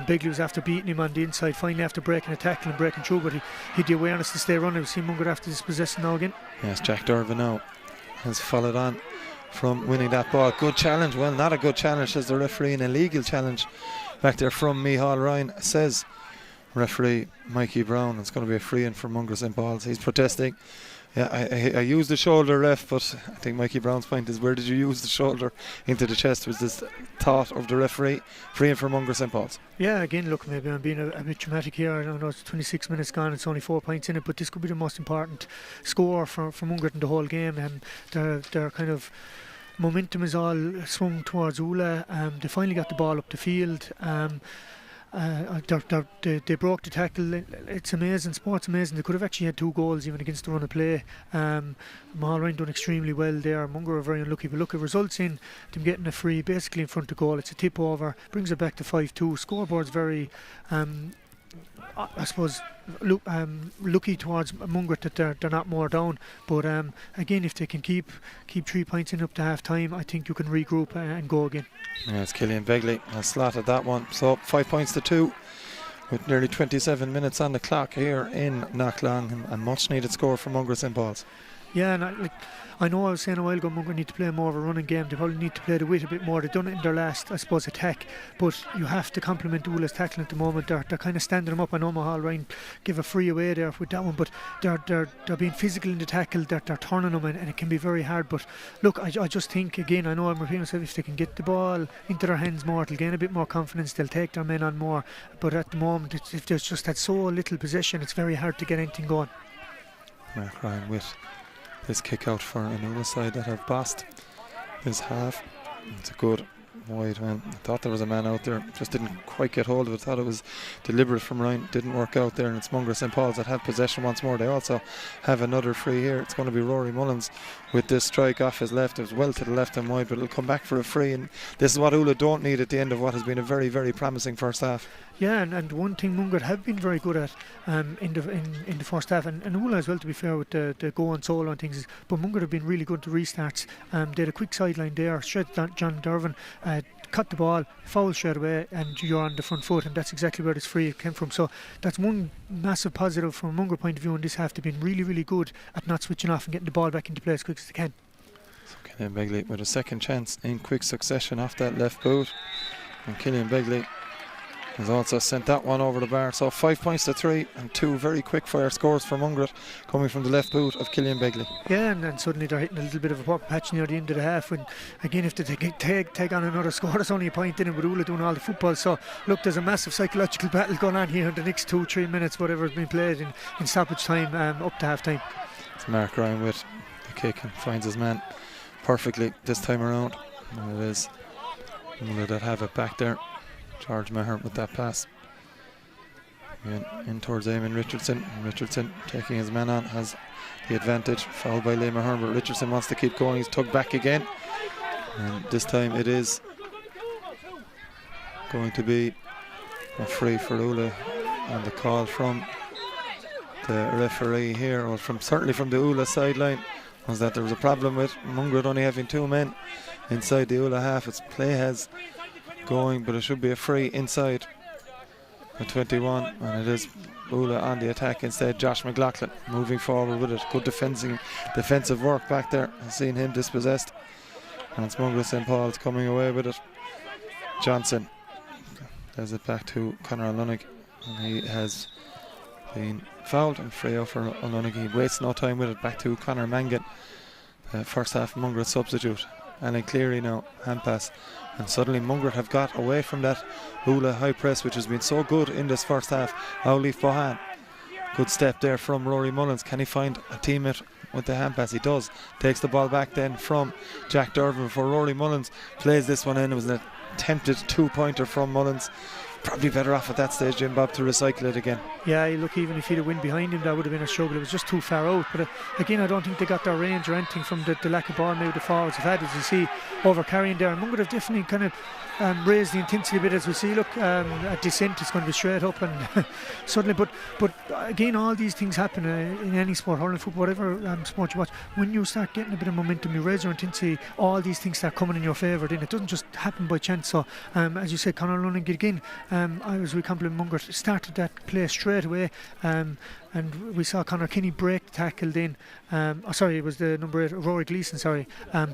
Begley was after beating him on the inside, finally after breaking a tackle and breaking through, but he had the awareness to stay running. We've seen Mungret after this possession now again. Yes, Jack Dervin now has followed on from winning that ball. Good challenge. Well, not a good challenge, says the referee. An illegal challenge back there from Micheál Ryan, says referee Mikey Brown. It's going to be a free in for Mungret St Paul's. He's protesting Yeah, I used the shoulder ref, but I think Mikey Brown's point is, where did you use the shoulder into the chest? Was this thought of the referee freeing for Mungret St. Paul's? Yeah, again, look, maybe I'm being a bit dramatic here. I know it's 26 minutes gone, it's only 4 points in it, but this could be the most important score for Mungret in the whole game. And their kind of momentum is all swung towards Oola. They finally got the ball up the field. They broke the tackle. It's amazing. Sport's amazing. They could have actually had 2 goals even against the run of play. Mulrine done extremely well there. Munger are very unlucky, but look, it results in them getting a free basically in front of goal. It's a tip over, brings it back to 5-2. Scoreboard's very I suppose lucky towards Mungret that they're not more down, but again, if they can keep 3 points in up to half time, I think you can regroup and go again. Yeah, it's Killian Begley has slotted that one, so 5 points to 2 with nearly 27 minutes on the clock here in Knocklong, and much needed score for Mungret St. Paul's. Yeah, and I know I was saying a while ago Mungret need to play more of a running game. They probably need to play the width a bit more. They've done it in their last, I suppose, attack, but you have to compliment Oola's tackling at the moment. They're kind of standing them up. I know Mahal Ryan give a free away there with that one, but they're being physical in the tackle. They're turning them, and it can be very hard. But look, I just think, again, I know I'm repeating myself, if they can get the ball into their hands more, they'll gain a bit more confidence. They'll take their men on more. But at the moment, if there's just had so little possession, it's very hard to get anything going. Mark Ryan with this kick out for an Oola side that have bossed this half. It's a good wide one. I thought there was a man out there, just didn't quite get hold of it. Thought it was deliberate from Ryan, didn't work out there, and it's Mungret St. Paul's that have possession once more. They also have another free here. It's going to be Rory Mullins with this strike off his left. It was well to the left and wide, but it'll come back for a free, and this is what Oola don't need at the end of what has been a very, very promising first half. Yeah, and one thing Mungret have been very good at in the first half, and Oola as well, to be fair, with the going solo and things, but Mungret have been really good to restarts. They had a quick sideline there, straight John Dervin, cut the ball, foul straight away, and you're on the front foot, and that's exactly where this free came from. So that's one massive positive from a Mungret point of view in this half. They've been really, really good at not switching off and getting the ball back into play as quick as they can. So Killian Begley with a second chance in quick succession off that left boot, and Killian Begley has also sent that one over the bar. So 5 points to 3, and 2 very quick fire scores for Mungret coming from the left boot of Killian Begley. Yeah, and suddenly they're hitting a little bit of a purple patch near the end of the half, when again, if they take on another score, there's only a point in it with Oola doing all the football. So look, there's a massive psychological battle going on here in the next 2-3 minutes, whatever has been played in stoppage time up to half time. It's Mark Ryan with the kick and finds his man perfectly this time around, and it is Oola that have it back there. George Maher with that pass. Again, in towards Eamon Richardson. Richardson taking his man on, has the advantage. Fouled by Liam Ahern, but Richardson wants to keep going. He's tugged back again. And this time it is going to be a free for Oola. And the call from the referee here, or certainly from the Oola sideline, was that there was a problem with Mungret only having 2 men inside the Oola half. Its play has going, but it should be a free inside the 21, and it is Oola on the attack instead. Josh McLaughlin moving forward with it. Good defensive work back there. I've seen him dispossessed, and it's Mungret St. Paul's coming away with it. Johnson does it back to Conor O'Lunig, and he has been fouled, and free out for O'Lunig. He wastes no time with it. Back to Conor Mangan, first half Mungret substitute. Alan Cleary now, hand pass, and suddenly Mungret have got away from that Oola high press, which has been so good in this first half. Aulif Bohan, good step there from Rory Mullins. Can he find a teammate with the hand pass? He does. Takes the ball back then from Jack Dervin for Rory Mullins. Plays this one in. It was an attempted 2-pointer from Mullins. Probably better off at that stage, Jim Bob, to recycle it again. Yeah, look, even if he'd have win behind him, that would have been a struggle. It was just too far out. But again, I don't think they got their range or anything from the lack of ball maybe the forwards have had, as you see, over carrying there. And Mungret have definitely kind of raised the intensity a bit, as we see. Look, a descent is going to be straight up, and suddenly, but again, all these things happen in any sport, hurling, football, whatever sport you watch. When you start getting a bit of momentum, you raise your intensity, all these things start coming in your favour. Then it doesn't just happen by chance. So, as you said, Conor Lunning again, as we compliment Mungret, started that play straight away, and we saw Conor Kinney break the tackle then. It was the number 8, Rory Gleeson,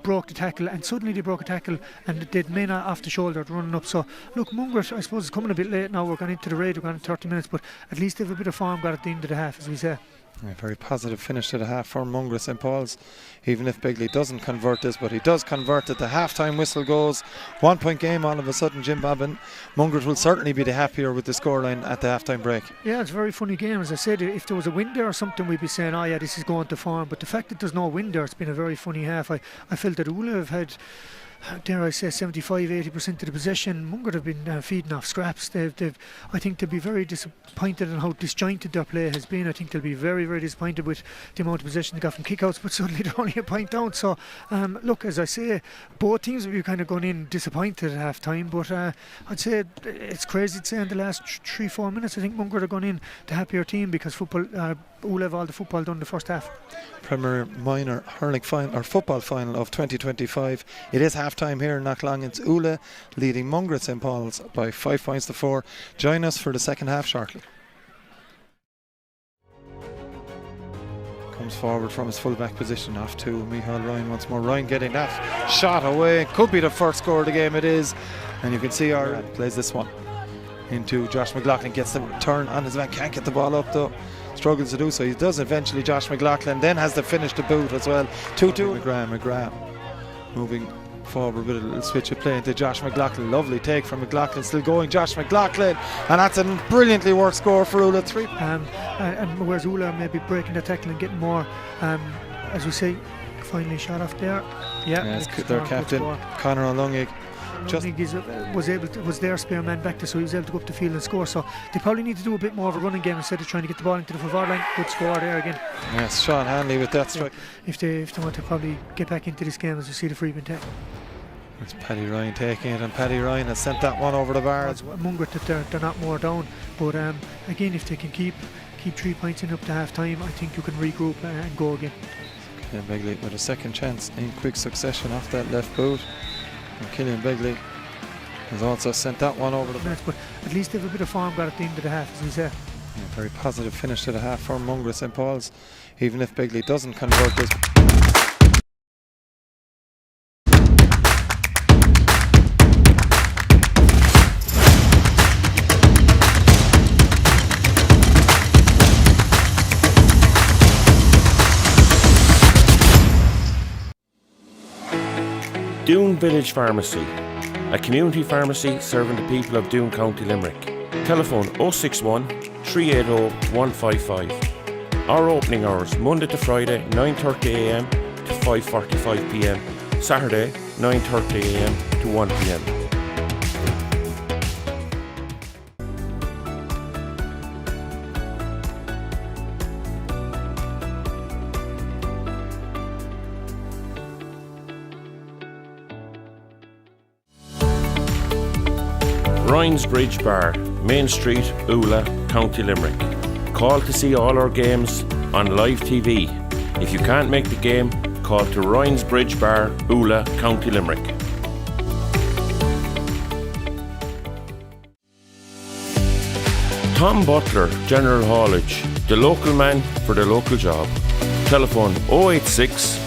broke the tackle, and suddenly they broke a tackle, and they'd men off the shoulder running up. So look, Mungret, I suppose, is coming a bit late now. We're going into the raid, we're going into 30 minutes, but at least they have a bit of form got at the end of the half, as we say. A very positive finish to the half for Mungret St. Paul's, even if Begley doesn't convert this, but he does convert it. The half-time whistle goes. 1 point game all of a sudden, Jim Bobbin. Mungret will certainly be the happier with the scoreline at the half-time break. Yeah, it's a very funny game. As I said, if there was a win there or something, we'd be saying, oh yeah, this is going to form. But the fact that there's no win there, it's been a very funny half. I felt that Oola have had, dare I say, 75-80% of the possession. Mungret have been feeding off scraps. I think they'll be very disappointed in how disjointed their play has been. I think they'll be very, very disappointed with the amount of possession they got from kickouts, but suddenly they're only a point down. So, look, as I say, both teams will be kind of going in disappointed at half time, but I'd say it's crazy to say in the last 3-4 minutes, I think Mungret are going in the happier team because football. Oola have all the football done the first half. Premier Minor hurling final or football final of 2025. It is half time here in Knocklong. It's Oola leading Mungret St. Paul's by 5 points to 4. Join us for the second half shortly. Comes forward from his full-back position off to Michael Ryan once more. Ryan getting that shot away. Could be the first score of the game. It is. And you can see our plays this one into Josh McLaughlin. Gets the turn on his man. Can't get the ball up though. Struggles to do so. He does eventually. Josh McLaughlin then has to finish the boot as well. 2-2. McGrath moving forward with a little switch of play into Josh McLaughlin. Lovely take from McLaughlin. Still going. Josh McLaughlin. And that's a brilliantly worked score for Oola. 3. And whereas Oola may be breaking the tackle and getting more, as we say, finally shot off there. Yeah, their captain, Conor O'Lungig. Was their spare man back there, so he was able to go up the field and score. So they probably need to do a bit more of a running game instead of trying to get the ball into the forward line. Good score there again. Yes, Sean Hanley with that strike. If they want to probably get back into this game, as we see the free bin take. It's Paddy Ryan taking it, and Paddy Ryan has sent that one over the bar. Mungret that they're not more down, but again, if they can keep 3 points in up to half time, I think you can regroup and go again. Killian Begley with a second chance in quick succession off that left boot. And Killian Begley has also sent that one over the bar. But at least they have a bit of form got at the end of the half, as we say. Yeah, very positive finish to the half for Mungret St. Paul's, even if Begley doesn't convert this. Doon Village Pharmacy, a community pharmacy serving the people of Doon, County Limerick. Telephone 061 380 155. Our opening hours Monday to Friday 9:30am to 5:45pm, Saturday 9:30am to 1pm. Ryan's Bridge Bar, Main Street, Oola, County Limerick. Call to see all our games on live TV. If you can't make the game, call to Ryan's Bridge Bar, Oola, County Limerick. Tom Butler, General Haulage, the local man for the local job. Telephone 086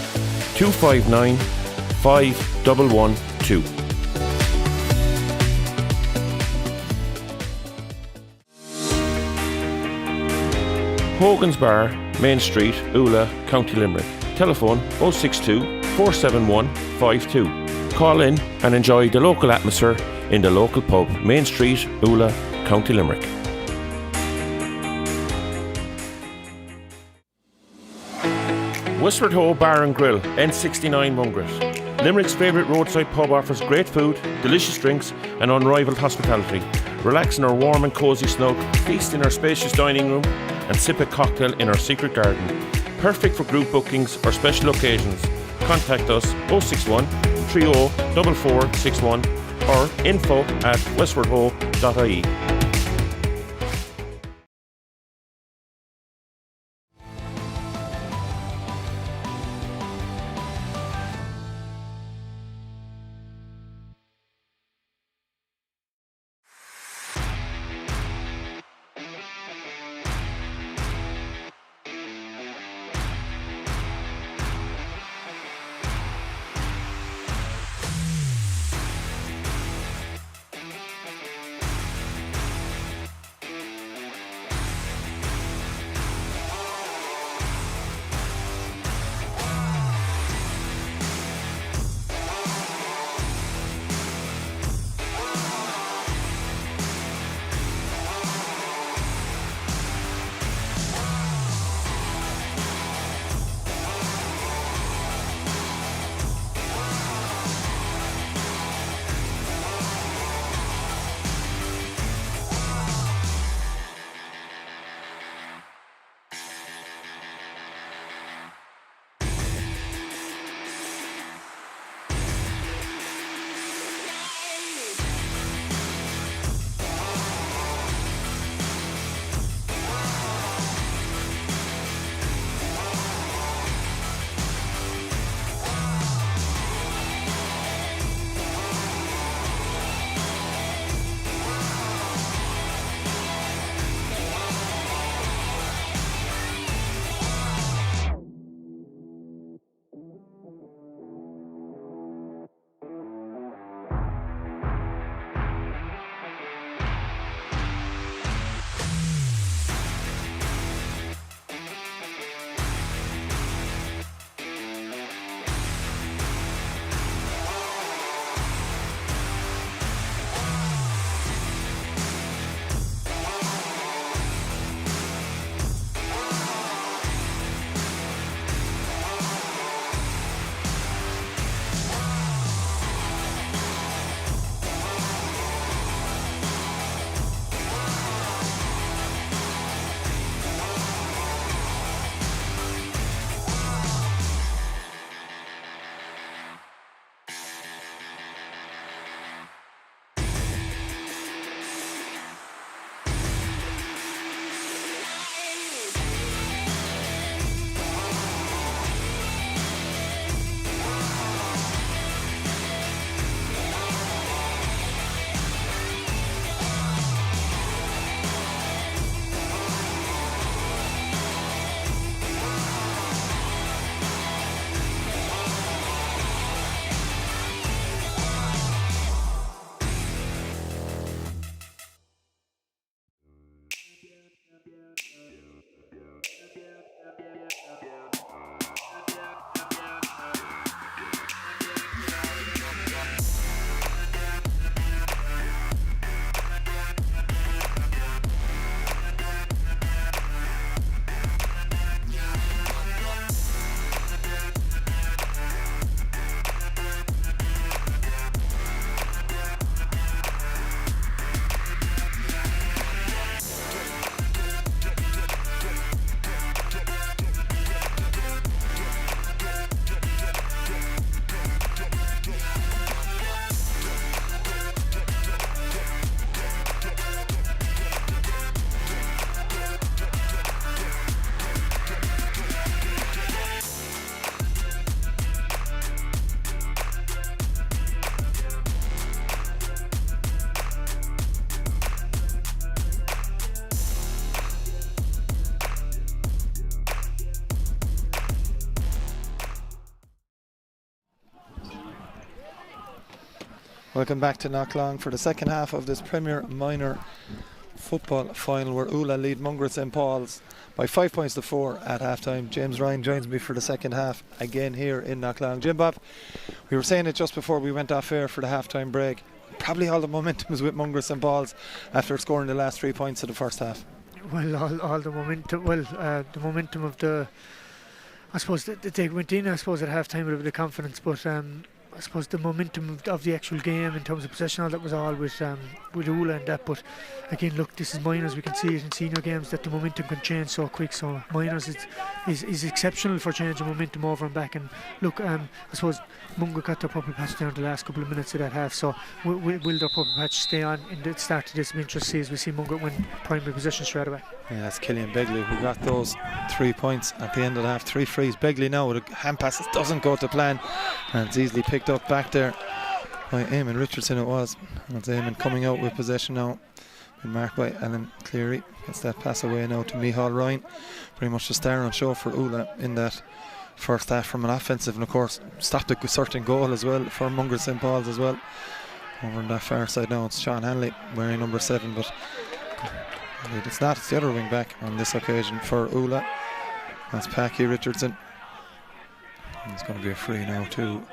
259 5112. Hogan's Bar, Main Street, Oola, County Limerick. Telephone 062 471 52. Call in and enjoy the local atmosphere in the local pub, Main Street, Oola, County Limerick. Westward Ho Bar and Grill, N69 Mungret. Limerick's favourite roadside pub offers great food, delicious drinks and unrivaled hospitality. Relax in our warm and cosy snug, feast in our spacious dining room and sip a cocktail in our secret garden. Perfect for group bookings or special occasions. Contact us 061 30 4461 or info@westwardho.ie. Welcome back to Knocklong for the second half of this Premier Minor football final where Oola lead Mungret St. Paul's by 5 points to 4 at half time. James Ryan joins me for the second half again here in Knocklong. Jim Bob, we were saying it just before we went off air for the half time break. Probably all the momentum is with Mungret St. Paul's after scoring the last 3 points of the first half. Well, all the momentum. Well, the momentum of the. I suppose that they went in. I suppose at half time with a bit of confidence, but I suppose the momentum of the actual game in terms of possession, all that was all with Oola and that. But again, look, this is minors. We can see it in senior games that the momentum can change so quick. So minors is exceptional for changing momentum over and back. And look, I suppose Mungret got their purple patch there in the last couple of minutes of that half. So will their purple patch stay on in the start of this? It'll be interesting as we see Mungret win primary possession straight away. Yeah, that's Killian Begley who got those 3 points at the end of the half. 3 frees. Begley now with a hand pass that doesn't go to plan, and it's easily picked up back there by Eamon Richardson. It was. And it's Eamon coming out with possession now. Been marked by Alan Cleary. Gets that pass away now to Micheál Ryan. Pretty much the star on show for Oola in that first half from an offensive, and of course stopped a certain goal as well for Mungret St. Paul's as well. Over on that far side now it's Sean Hanley wearing number 7, but it's not. It's the other wing back on this occasion for Oola. That's Packy Richardson. It's going to be a free now too.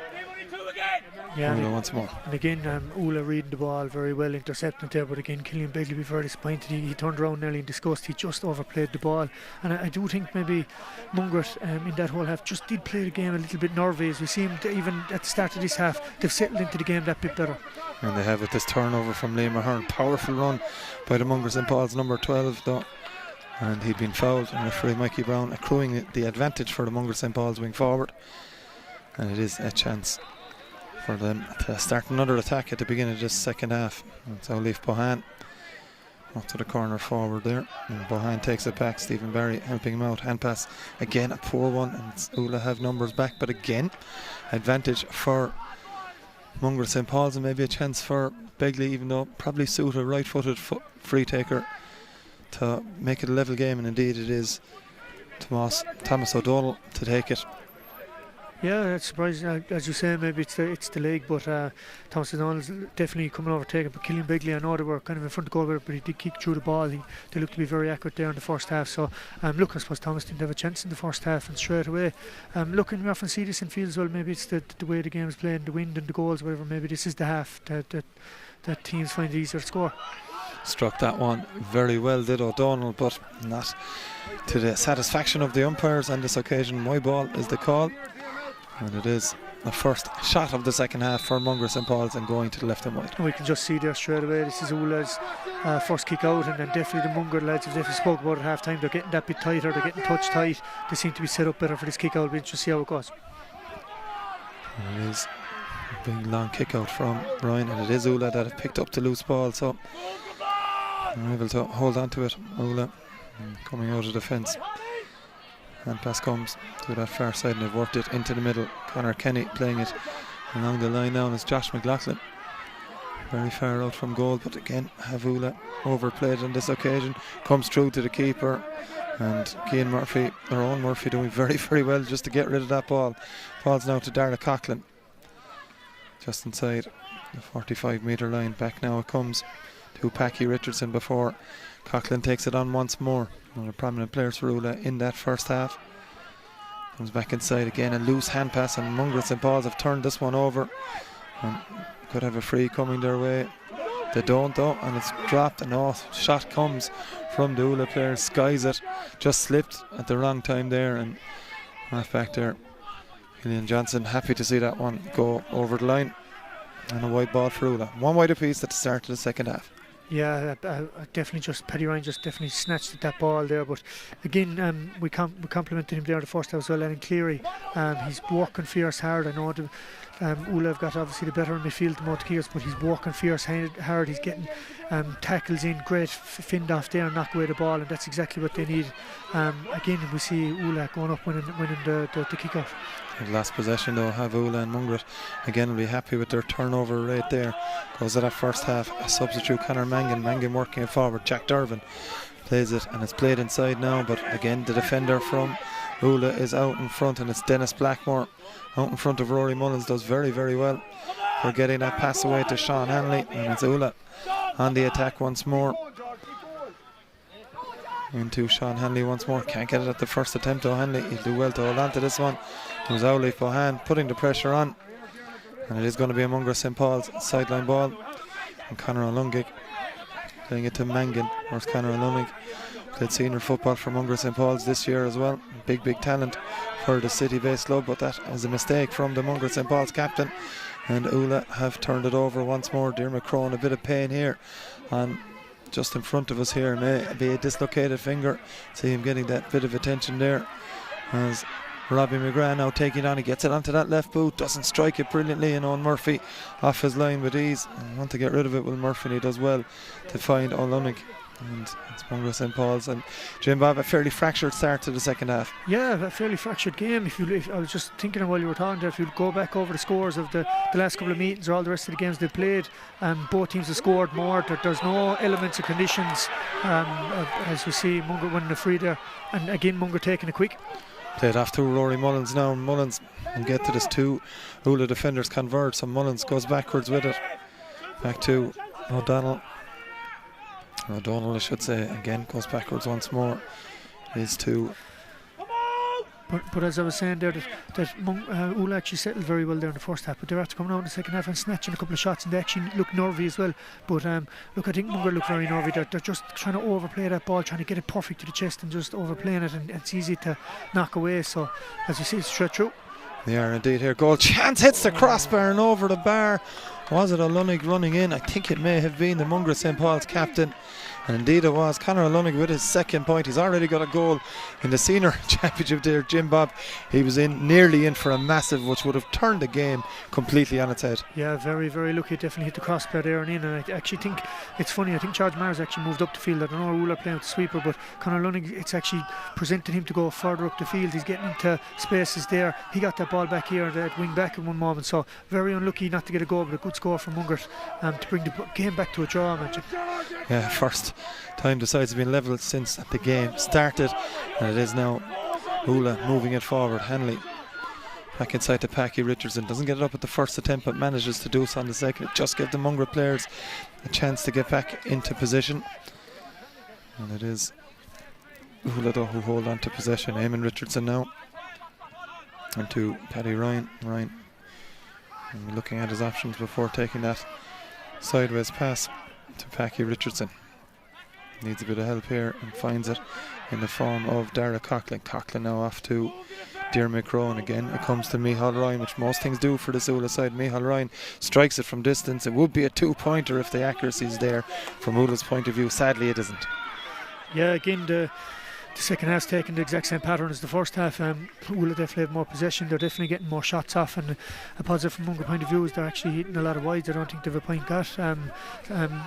Yeah, Oola once more. And again, Oola reading the ball very well, intercepting there, but again, Killian Begley be very disappointed. He turned around nearly in disgust. He just overplayed the ball, and I do think maybe Mungret in that whole half just did play the game a little bit nervy. As we see him even at the start of this half, they've settled into the game that bit better. And they have with this turnover from Liam Ahern. Powerful run by the Mungret St. Paul's number 12 though, and he'd been fouled, and referee Mikey Brown accruing the advantage for the Mungret St. Paul's wing forward, and it is a chance for them to start another attack at the beginning of this second half. So Leif Bohan up to the corner forward there, and Bohan takes it back. Stephen Barry helping him out. Hand pass again, a poor one, and Oola have numbers back, but again advantage for Mungret St. Paul's, and maybe a chance for Begley, even though probably suit a right-footed free taker to make it a level game, and indeed it is Thomas O'Donnell to take it. Yeah, that's surprising. As you say, maybe it's the leg, but Thomas O'Donnell's definitely coming over taking. But Killian Begley, I know they were kind of in front of goal with it, but he did kick through the ball. They looked to be very accurate there in the first half. So look, I suppose Thomas didn't have a chance in the first half, and straight away, look, and we often see this in field as well. Maybe it's the way the game is playing, the wind and the goals, whatever. Maybe this is the half that teams find it easier to score. Struck that one very well, did O'Donnell, but not to the satisfaction of the umpires on this occasion. My ball is the call, and it is the first shot of the second half for Mungret St. Paul's, and going to the left and right. And we can just see there straight away, this is Oola's first kick out, and then definitely the Mungret lads, if they spoke about it at half time, they're getting that bit tighter, they're getting touch tight. They seem to be set up better for this kick out. We'll just see how it goes. And it is a big long kick out from Ryan, and it is Oola that have picked up the loose ball, so they're able to hold on to it. Oola coming out of the fence. Hand pass comes to that far side, and they've worked it into the middle. Conor Kenny playing it along the line now, and it's Josh McLaughlin very far out from goal, but again have Oola overplayed on this occasion. Comes through to the keeper, and Cian Murphy, or Owen Murphy, doing very, very well just to get rid of that ball. Falls now to Darragh Coughlin just inside the 45-metre line. Back now it comes to Packy Richardson before Coughlin takes it on once more. One of the prominent players for Oola in that first half. Comes back inside again, a loose hand pass, and Mungret St. Paul's have turned this one over and could have a free coming their way. They don't though, and it's dropped, and shot comes from the Oola player, skies it, just slipped at the wrong time there, and half back there Killian Johnson happy to see that one go over the line, and a wide ball for Oola. One wide apiece at the start of the second half. Yeah, definitely Paddy Ryan just definitely snatched at that ball there, but again we complimented him there the first half as well. And Cleary, he's working fierce hard. I know Oola have got obviously the better in midfield, the more kickers, but he's working fierce hard. He's getting tackles in, great finned off there and knock away the ball, and that's exactly what they need. Again, we see Oola going up winning the kick off. Last possession though have Oola, and Mungret again will be happy with their turnover rate there. Goes to that first half, a substitute Conor Mangan working it forward. Jack Dervin plays it, and it's played inside now, but again the defender from Oola is out in front, and it's Dennis Blackmore out in front of Rory Mullins. Does very, very well We're getting that pass away to Sean Hanley, and it's Oola on the attack once more. Into Sean Hanley once more. Can't get it at the first attempt though. Hanley, he'll do well to hold on to this one. It was Owley Bohan putting the pressure on, and it is going to be a Mungret St. Paul's sideline ball. And Conor O'Lungig playing it to Mangan. Where's Conor O'Lungig? Played senior football for Mungret St. Paul's this year as well. Big talent for the city-based club, but that is a mistake from the Mungret St. Paul's captain. And Oola have turned it over once more. Diarmuid Crone, a bit of pain here on just in front of us here. May be a dislocated finger. See him getting that bit of attention there. As Robbie McGrath now taking on, he gets it onto that left boot, doesn't strike it brilliantly, and Owen Murphy off his line with ease. I want to get rid of it, Will Murphy, and he does well to find O'Lunnig. And it's Mungret St. Paul's. And Jim Bob, a fairly fractured start to the second half. Yeah, a fairly fractured game. If I was just thinking while you were talking there, if you go back over the scores of the last couple of meetings or all the rest of the games they played, both teams have scored more. There's no elements of conditions, as we see Mungret winning the free there, and again Mungret taking it quick. Played off to Rory Mullins now. Mullins will get to this. Two Oola defenders converge, so Mullins goes backwards with it. Back to O'Donnell, I should say, again goes backwards once more. These two. But as I was saying there, that Oola actually settled very well there in the first half, but they're after coming out in the second half and snatching a couple of shots, and they actually look nervy as well. But look, I think Mungret look very nervy. They're just trying to overplay that ball, trying to get it perfect to the chest and just overplaying it, and it's easy to knock away. So as you see, it's straight through. They are indeed here. Goal chance, hits the crossbar and over the bar. Was it O'Lunnig running in? I think it may have been the Mungret St. Paul's captain. And indeed it was. Conor O'Lunnig with his second point. He's already got a goal in the senior championship there. Jim Bob, he was nearly in for a massive, which would have turned the game completely on its head. Yeah, very, very lucky. Definitely hit the crossbar there and in. And I actually think it's funny. I think George Mars actually moved up the field. I don't know Oola playing with the sweeper, but Conor O'Lunnig, it's actually presented him to go further up the field. He's getting into spaces there. He got that ball back here at wing back in one moment. So very unlucky not to get a goal, but a good score from Mungret to bring the game back to a draw. Yeah, first time the sides have been level since the game started, and it is now Oola moving it forward. Hanley back inside to Packy Richardson, doesn't get it up at the first attempt but manages to do so on the second. It just gives the Mungret players a chance to get back into position, and it is Oola though who hold on to possession. Eamon Richardson now into Paddy Ryan. And looking at his options before taking that sideways pass to Packy Richardson. Needs a bit of help here and finds it in the form of Dara Coughlin. Coughlin now off to Diarmuid Crone again. It comes to Micheál Ryan, which most things do for the Oola side. Micheál Ryan strikes it from distance. It would be a two-pointer if the accuracy is there from Oola's point of view. Sadly it isn't. Yeah, again the second half's taking the exact same pattern as the first half. Oola definitely have more possession. They're definitely getting more shots off, and a positive from Mungret point of view is they're actually hitting a lot of wides. I don't think they've a point got.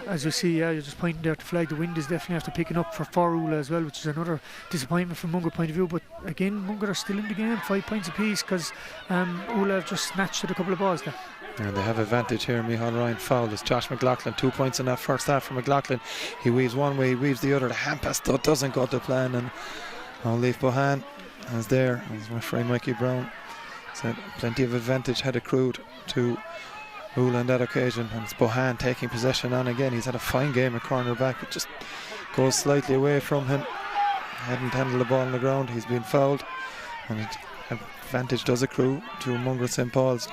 As you see, you're just pointing there to flag. The wind is definitely after picking up for Oola as well, which is another disappointment from Mungret point of view. But again, Mungret are still in the game, 5 points apiece, because Oola have just snatched at a couple of balls there. And they have advantage here. Micheál Ryan fouled. It's Josh McLaughlin. 2 points in that first half for McLaughlin. He weaves one way, he weaves the other. The hand pass though doesn't go to plan, and Leif Bohan is there as referee Mikey Brown said plenty of advantage had accrued to Oola on that occasion, and it's Bohan taking possession on again. He's had a fine game at cornerback. It just goes slightly away from him. Hadn't handled the ball on the ground. He's been fouled, and advantage does accrue to Mungret St. Paul's.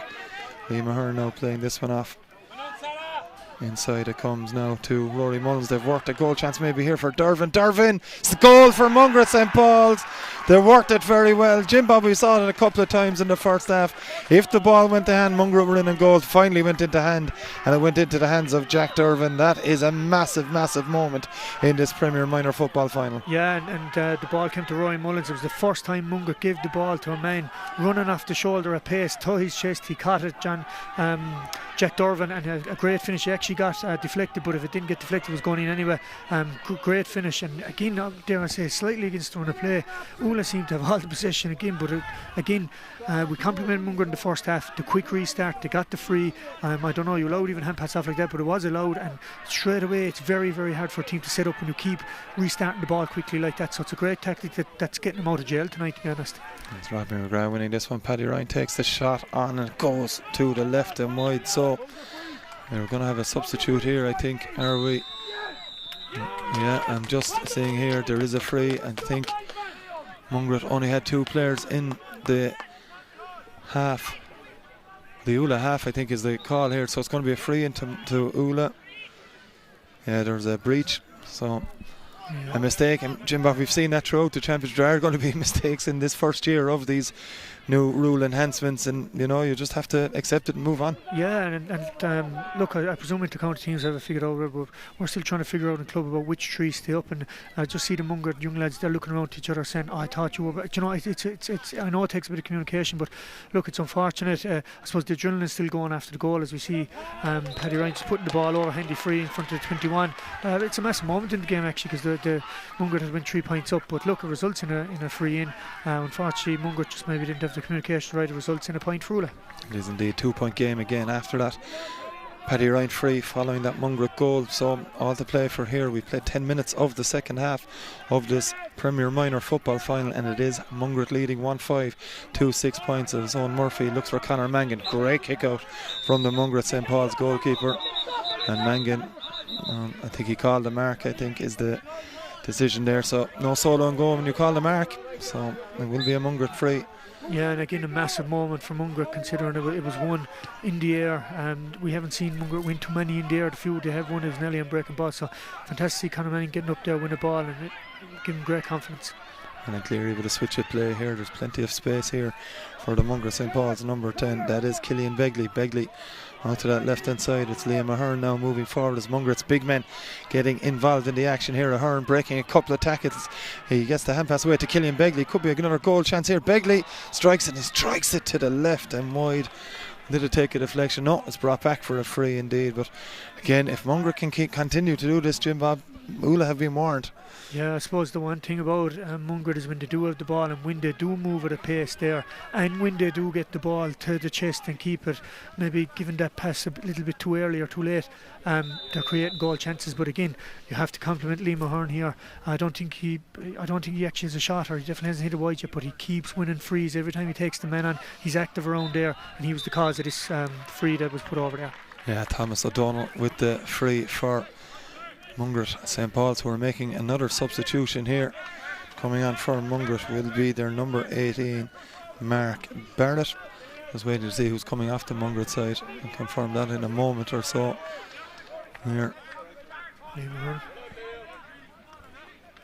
Liam Ahern now playing this one off. Inside it comes now to Rory Mullins. They've worked a goal chance maybe here for Dervin. It's the goal for Mungret St. Paul's. They worked it very well. Jim Bob, we saw it a couple of times in the first half. If the ball went to hand, Mungret were in and goal. Finally went into hand, and it went into the hands of Jack Dervin. That is a massive moment in this Premier Minor football final. Yeah, and the ball came to Rory Mullins. It was the first time Mungret gave the ball to a man running off the shoulder at pace to his chest. He caught it, Jack Dervin, and a great finish. He actually actually got deflected, but if it didn't get deflected, it was going in anyway. Great finish, and again, dare I say, slightly against the run of play. Oola seemed to have all the possession again, but we complimented Mungret in the first half. The quick restart, they got the free. I don't know, you allowed even hand pass off like that, but it was allowed, and straight away it's very, very hard for a team to set up when you keep restarting the ball quickly like that. So it's a great tactic that's getting them out of jail tonight, to be honest. It's Robbie McGrath winning this one. Paddy Ryan takes the shot on and it goes to the left and wide. So we're going to have a substitute here, I think, are we? Yeah, I'm just seeing here there is a free. I think Mungret only had 2 players in the half. The Oola half, I think, is the call here. So it's going to be a free into Oola. Yeah, there's a breach. So a mistake, and Jim Bob, we've seen that throughout the championship. There are going to be mistakes in this first year of these new rule enhancements, and you just have to accept it and move on. Yeah, and look, I presume intercounty teams have it figured out, but we're still trying to figure out in the club about which trees stay up, and I just see the Mungret young lads, they're looking around to each other saying, I thought you were, it's I know it takes a bit of communication, but look, it's unfortunate. I suppose the adrenaline's still going after the goal, as we see Paddy Ryan just putting the ball over handy free in front of the 21. It's a massive moment in the game, actually, because the Mungret has been 3 points up, but look, it results in a free in. Unfortunately, Mungret just maybe didn't have the communication right. It results in a point for Oola. It is indeed 2-point game again after that. Paddy Ryan free following that Mungret goal. So all to play for here. We played 10 minutes of the second half of this Premier Minor football final, and it is Mungret leading 1-5 to 6 points of his own. Murphy looks for Conor Mangan. Great kick out from the Mungret St. Paul's goalkeeper, and Mangan, I think he called the mark, I think is the decision there. So no solo and go when you call the mark, so it will be a Mungret free. Yeah, and again a massive moment for Mungret, considering it was one in the air, and we haven't seen Mungret win too many in the air. The few they have won is Nelly and breaking ball, so fantastic to see Conor Manning getting up there, win a ball, and it give him great confidence. And then Cleary with a switch at play here. There's plenty of space here for the Mungret St. Paul's number 10. That is Killian Begley onto that left hand side. It's Liam Ahern now moving forward as Mungret's big men getting involved in the action here. Ahern breaking a couple of tackles. He gets the hand pass away to Killian Begley. Could be another goal chance here. Begley strikes and he strikes it to the left and wide. Did it take a deflection? No, it's brought back for a free indeed. But again, if Mungret can continue to do this, Jim Bob, Oola have been warned. Yeah, I suppose the one thing about Mungret is when they do have the ball and when they do move at a pace there, and when they do get the ball to the chest and keep it, maybe giving that pass a little bit too early or too late, they're creating goal chances. But again, you have to compliment Liam Ahern here. I don't think he actually has a shot, or he definitely hasn't hit a wide yet, but he keeps winning frees every time he takes the man on. He's active around there, and he was the cause of this free that was put over there. Yeah, Thomas O'Donnell with the free for Mungret St. Paul's, who are making another substitution here. Coming on for Mungret will be their number 18, Mark Barrett. Just waiting to see who's coming off the Mungret side and confirm that in a moment or so. Here.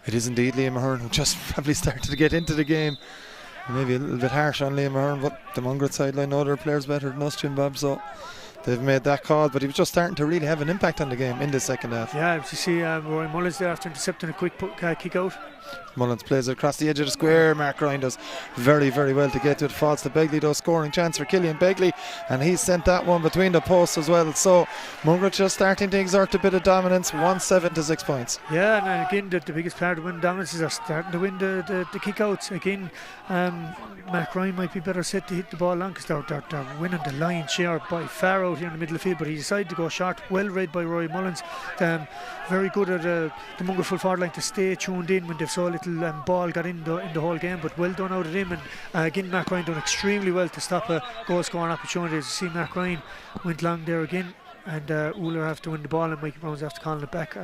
It is indeed Liam Ahern, who just probably started to get into the game. Maybe a little bit harsh on Liam Ahern, but the Mungret sideline know their players better than us, Jim Bob, so they've made that call, but he was just starting to really have an impact on the game in the second half. Yeah, you see Roy Mullins there after intercepting a quick kick out. Mullins plays it across the edge of the square. Mark Ryan does very, very well to get to it. Falls to Begley, though, scoring chance for Killian Begley, and he sent that one between the posts as well. So Mungret just starting to exert a bit of dominance. 1-7 to 6 points. Yeah, and again the biggest part of winning dominance is they're starting to win the kick outs. Again, Mark Ryan might be better set to hit the ball long, because they're winning the lion's share by far out here in the middle of the field, but he decided to go short. Well read by Roy Mullins. Very good at the Mungret full forward line to stay tuned in when they've so little ball got in the whole game, but well done out of him. And again, Mark Ryan done extremely well to stop a goal scoring opportunity. As you see, Mark Ryan went long there again, and Oola have to win the ball and Mikey Brown's after calling it back.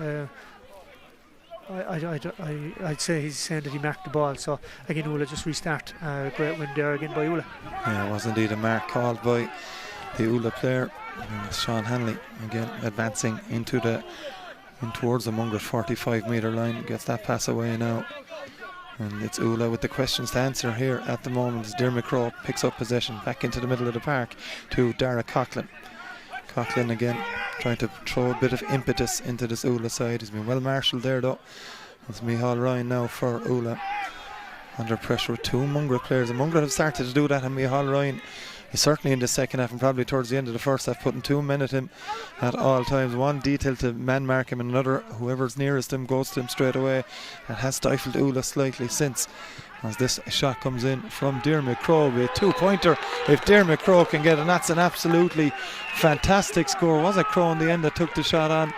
I'd say he's saying that he marked the ball, so again Oola just restart. Great win there again by Oola. Yeah, it was indeed a mark called by the Oola player. And Sean Hanley again advancing towards the Mungret 45-metre line. Gets that pass away now, and it's Oola with the questions to answer here at the moment as Dermot Crowe picks up possession back into the middle of the park to Dara Coughlin. Coughlin again trying to throw a bit of impetus into this Oola side. He's been well marshalled there though. It's Micheál Ryan now for Oola, under pressure with 2 Mungret players, and Mungret have started to do that, and Micheál Ryan He's certainly in the second half and probably towards the end of the first half putting 2 men at him at all times. One detail to man mark him and another, whoever's nearest him goes to him straight away, and has stifled Oola slightly since, as this shot comes in from Diarmuid Crowe with a 2-pointer. If Diarmuid Crowe can get it, that's an absolutely fantastic score. Was it Crowe in the end that took the shot on?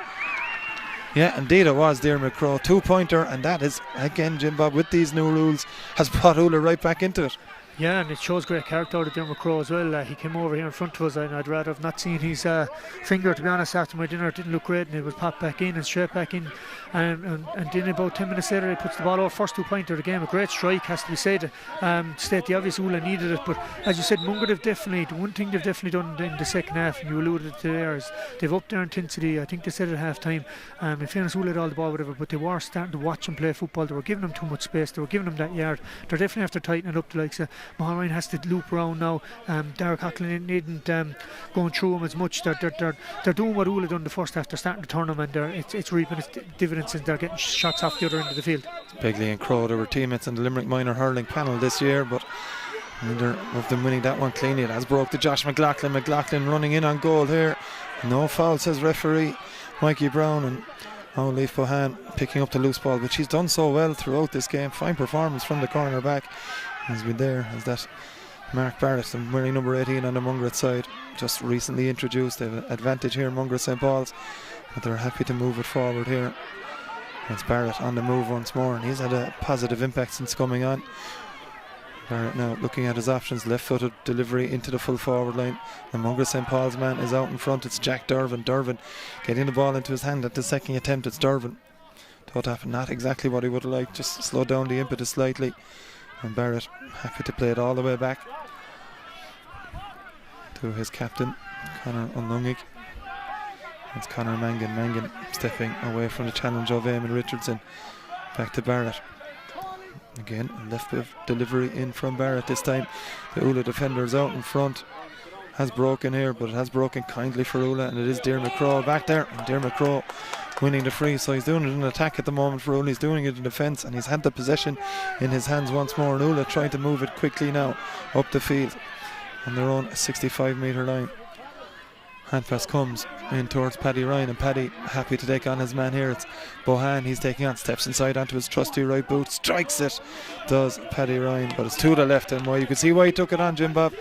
Yeah, indeed it was Diarmuid Crowe. 2-pointer, and that is, again, Jim Bob, with these new rules, has brought Oola right back into it. Yeah, and it shows great character out of Diarmuid Crowe as well. He came over here in front of us, and I'd rather have not seen his finger, to be honest, after my dinner. It didn't look great, and it was popped back in and straight back in. And then about 10 minutes later, he puts the ball over. First 2-pointer of the game. A great strike, has to be said. State the obvious, Oola needed it. But as you said, Mungret have definitely, the one thing they've definitely done in the second half, and you alluded to there, is they've upped their intensity. I think they said at half time. In fairness, Oola had all the ball, whatever, but they were starting to watch them play football. They were giving them too much space. They were giving them that yard. They're definitely after tightening it up. The likes of Mahal Ryan has to loop around now. Derek Coughlin isn't going through them as much. They're doing what Oola done the first half. They're starting to turn them, and it's reaping its dividends, and they're getting shots off the other end of the field. Begley and Crowe, they were teammates in the Limerick Minor hurling panel this year, but neither of them winning that one cleanly. It has broke to Josh McLaughlin. McLaughlin running in on goal here. No foul, says referee Mikey Brown, and Leaf Bohan picking up the loose ball, which he's done so well throughout this game. Fine performance from the corner back. He's been there as that Mark Barrett, wearing number 18 on the Mungret side, just recently introduced. They have an advantage here, Mungret St. Paul's, but they're happy to move it forward here. It's Barrett on the move once more, and he's had a positive impact since coming on. Barrett now looking at his options, left-footed delivery into the full forward line. The Mungret St. Paul's man is out in front. It's Jack Dervin. Dervin getting the ball into his hand at the second attempt. It's Dervin. Tough, not exactly what he would have liked, just slow down the impetus slightly. And Barrett happy to play it all the way back to his captain, Conor Unlungig. It's Conor Mangan. Mangan stepping away from the challenge of Eamon Richardson. Back to Barrett. Again, left of delivery in from Barrett this time. The Oola defenders out in front. Has broken here, but it has broken kindly for Oola, and it is Diarmuid Crowe back there. And Diarmuid Crowe winning the free, so he's doing it in attack at the moment for Oola. He's doing it in defence, and he's had the possession in his hands once more. And Oola trying to move it quickly now up the field on their own 65-metre line. Hand pass comes in towards Paddy Ryan, and Paddy happy to take on his man here. It's Bohan, he's taking on, steps inside onto his trusty right boot, strikes it, does Paddy Ryan, but it's to the left and wide. You can see why he took it on, Jim Bob.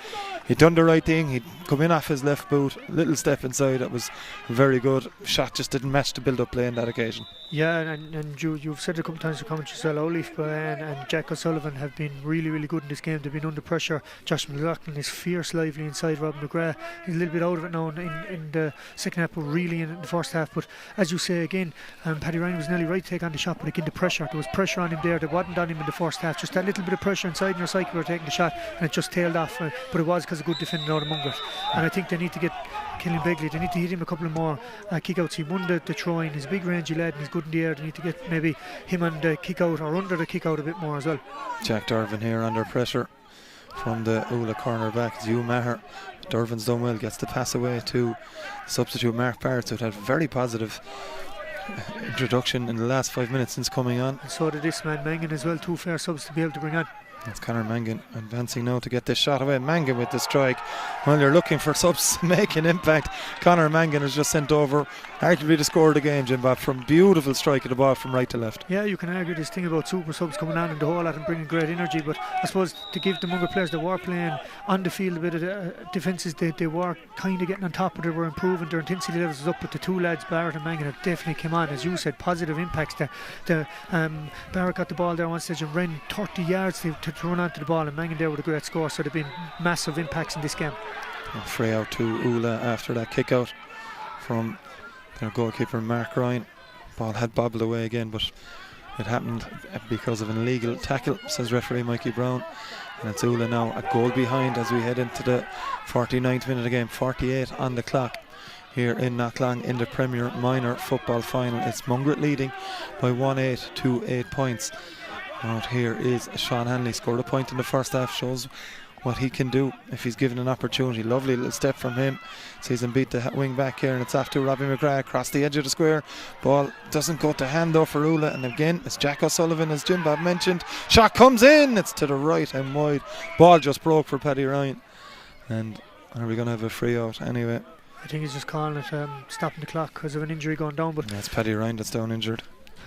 He'd done the right thing, he'd come in off his left boot, little step inside, it was very good. Shot just didn't match the build-up play on that occasion. Yeah, and you've said a couple of times to comment yourself, O'Leaf and Jack O'Sullivan have been really, really good in this game. They've been under pressure. Josh McLaughlin is fierce, lively inside. Rob McGrath, he's a little bit out of it now in the second half, but really in the first half. But as you say again, Paddy Ryan was nearly right to take on the shot, but again the pressure, there was pressure on him there that wasn't on him in the first half. Just that little bit of pressure inside in your cycle were taking the shot, and it just tailed off. But it was because of good defending out of Mungret. And I think they need to get Killian Begley, they need to hit him a couple of more kick-outs. He won the try-in, he's a big rangy lad and he's good in the air. They need to get maybe him on the kick-out or under the kick-out a bit more as well. Jack Dervin here under pressure from the Oola corner back. It's Hugh Maher. Dervin's done well, gets the pass away to substitute Mark Barrett, so it had a very positive introduction in the last 5 minutes since coming on. And so did this man Mangan as well, 2 fair subs to be able to bring on. It's Conor Mangan advancing now to get this shot away. Mangan with the strike. While you're looking for subs to make an impact, Conor Mangan has just sent over arguably the score of the game, Jim Bob, from beautiful strike of the ball from right to left. Yeah, you can argue this thing about super subs coming on in the whole lot and bringing great energy, but I suppose to give the Mungret players that were playing on the field a bit of defences, they were kind of getting on top of it, they were improving, their intensity levels was up, but the two lads, Barrett and Mangan, have definitely came on, as you said, positive impacts. Barrett got the ball there one stage and ran 30 yards to run onto the ball, and Mangan there with a great score, so there have been massive impacts in this game. Free out to Oola after that kick out from their goalkeeper Mark Ryan. Ball had bobbled away again, but it happened because of an illegal tackle, says referee Mikey Brown. And it's Oola now a goal behind as we head into the 49th minute of the game. 48 on the clock here in Knocklang in the Premier Minor Football Final. It's Mungret leading by 1-8 to 8 points. Out here is Sean Hanley, scored a point in the first half, shows what he can do if he's given an opportunity. Lovely little step from him, sees him beat the wing back here, and it's off to Robbie McGrath across the edge of the square. Ball doesn't go to hand though for Oola, and again it's Jack O'Sullivan, as Jim Bob mentioned. Shot comes in, it's to the right and wide. Ball just broke for Paddy Ryan, and Are we going to have a free out anyway? I think he's just calling it stopping the clock because of an injury going down. But It's Paddy Ryan that's down injured.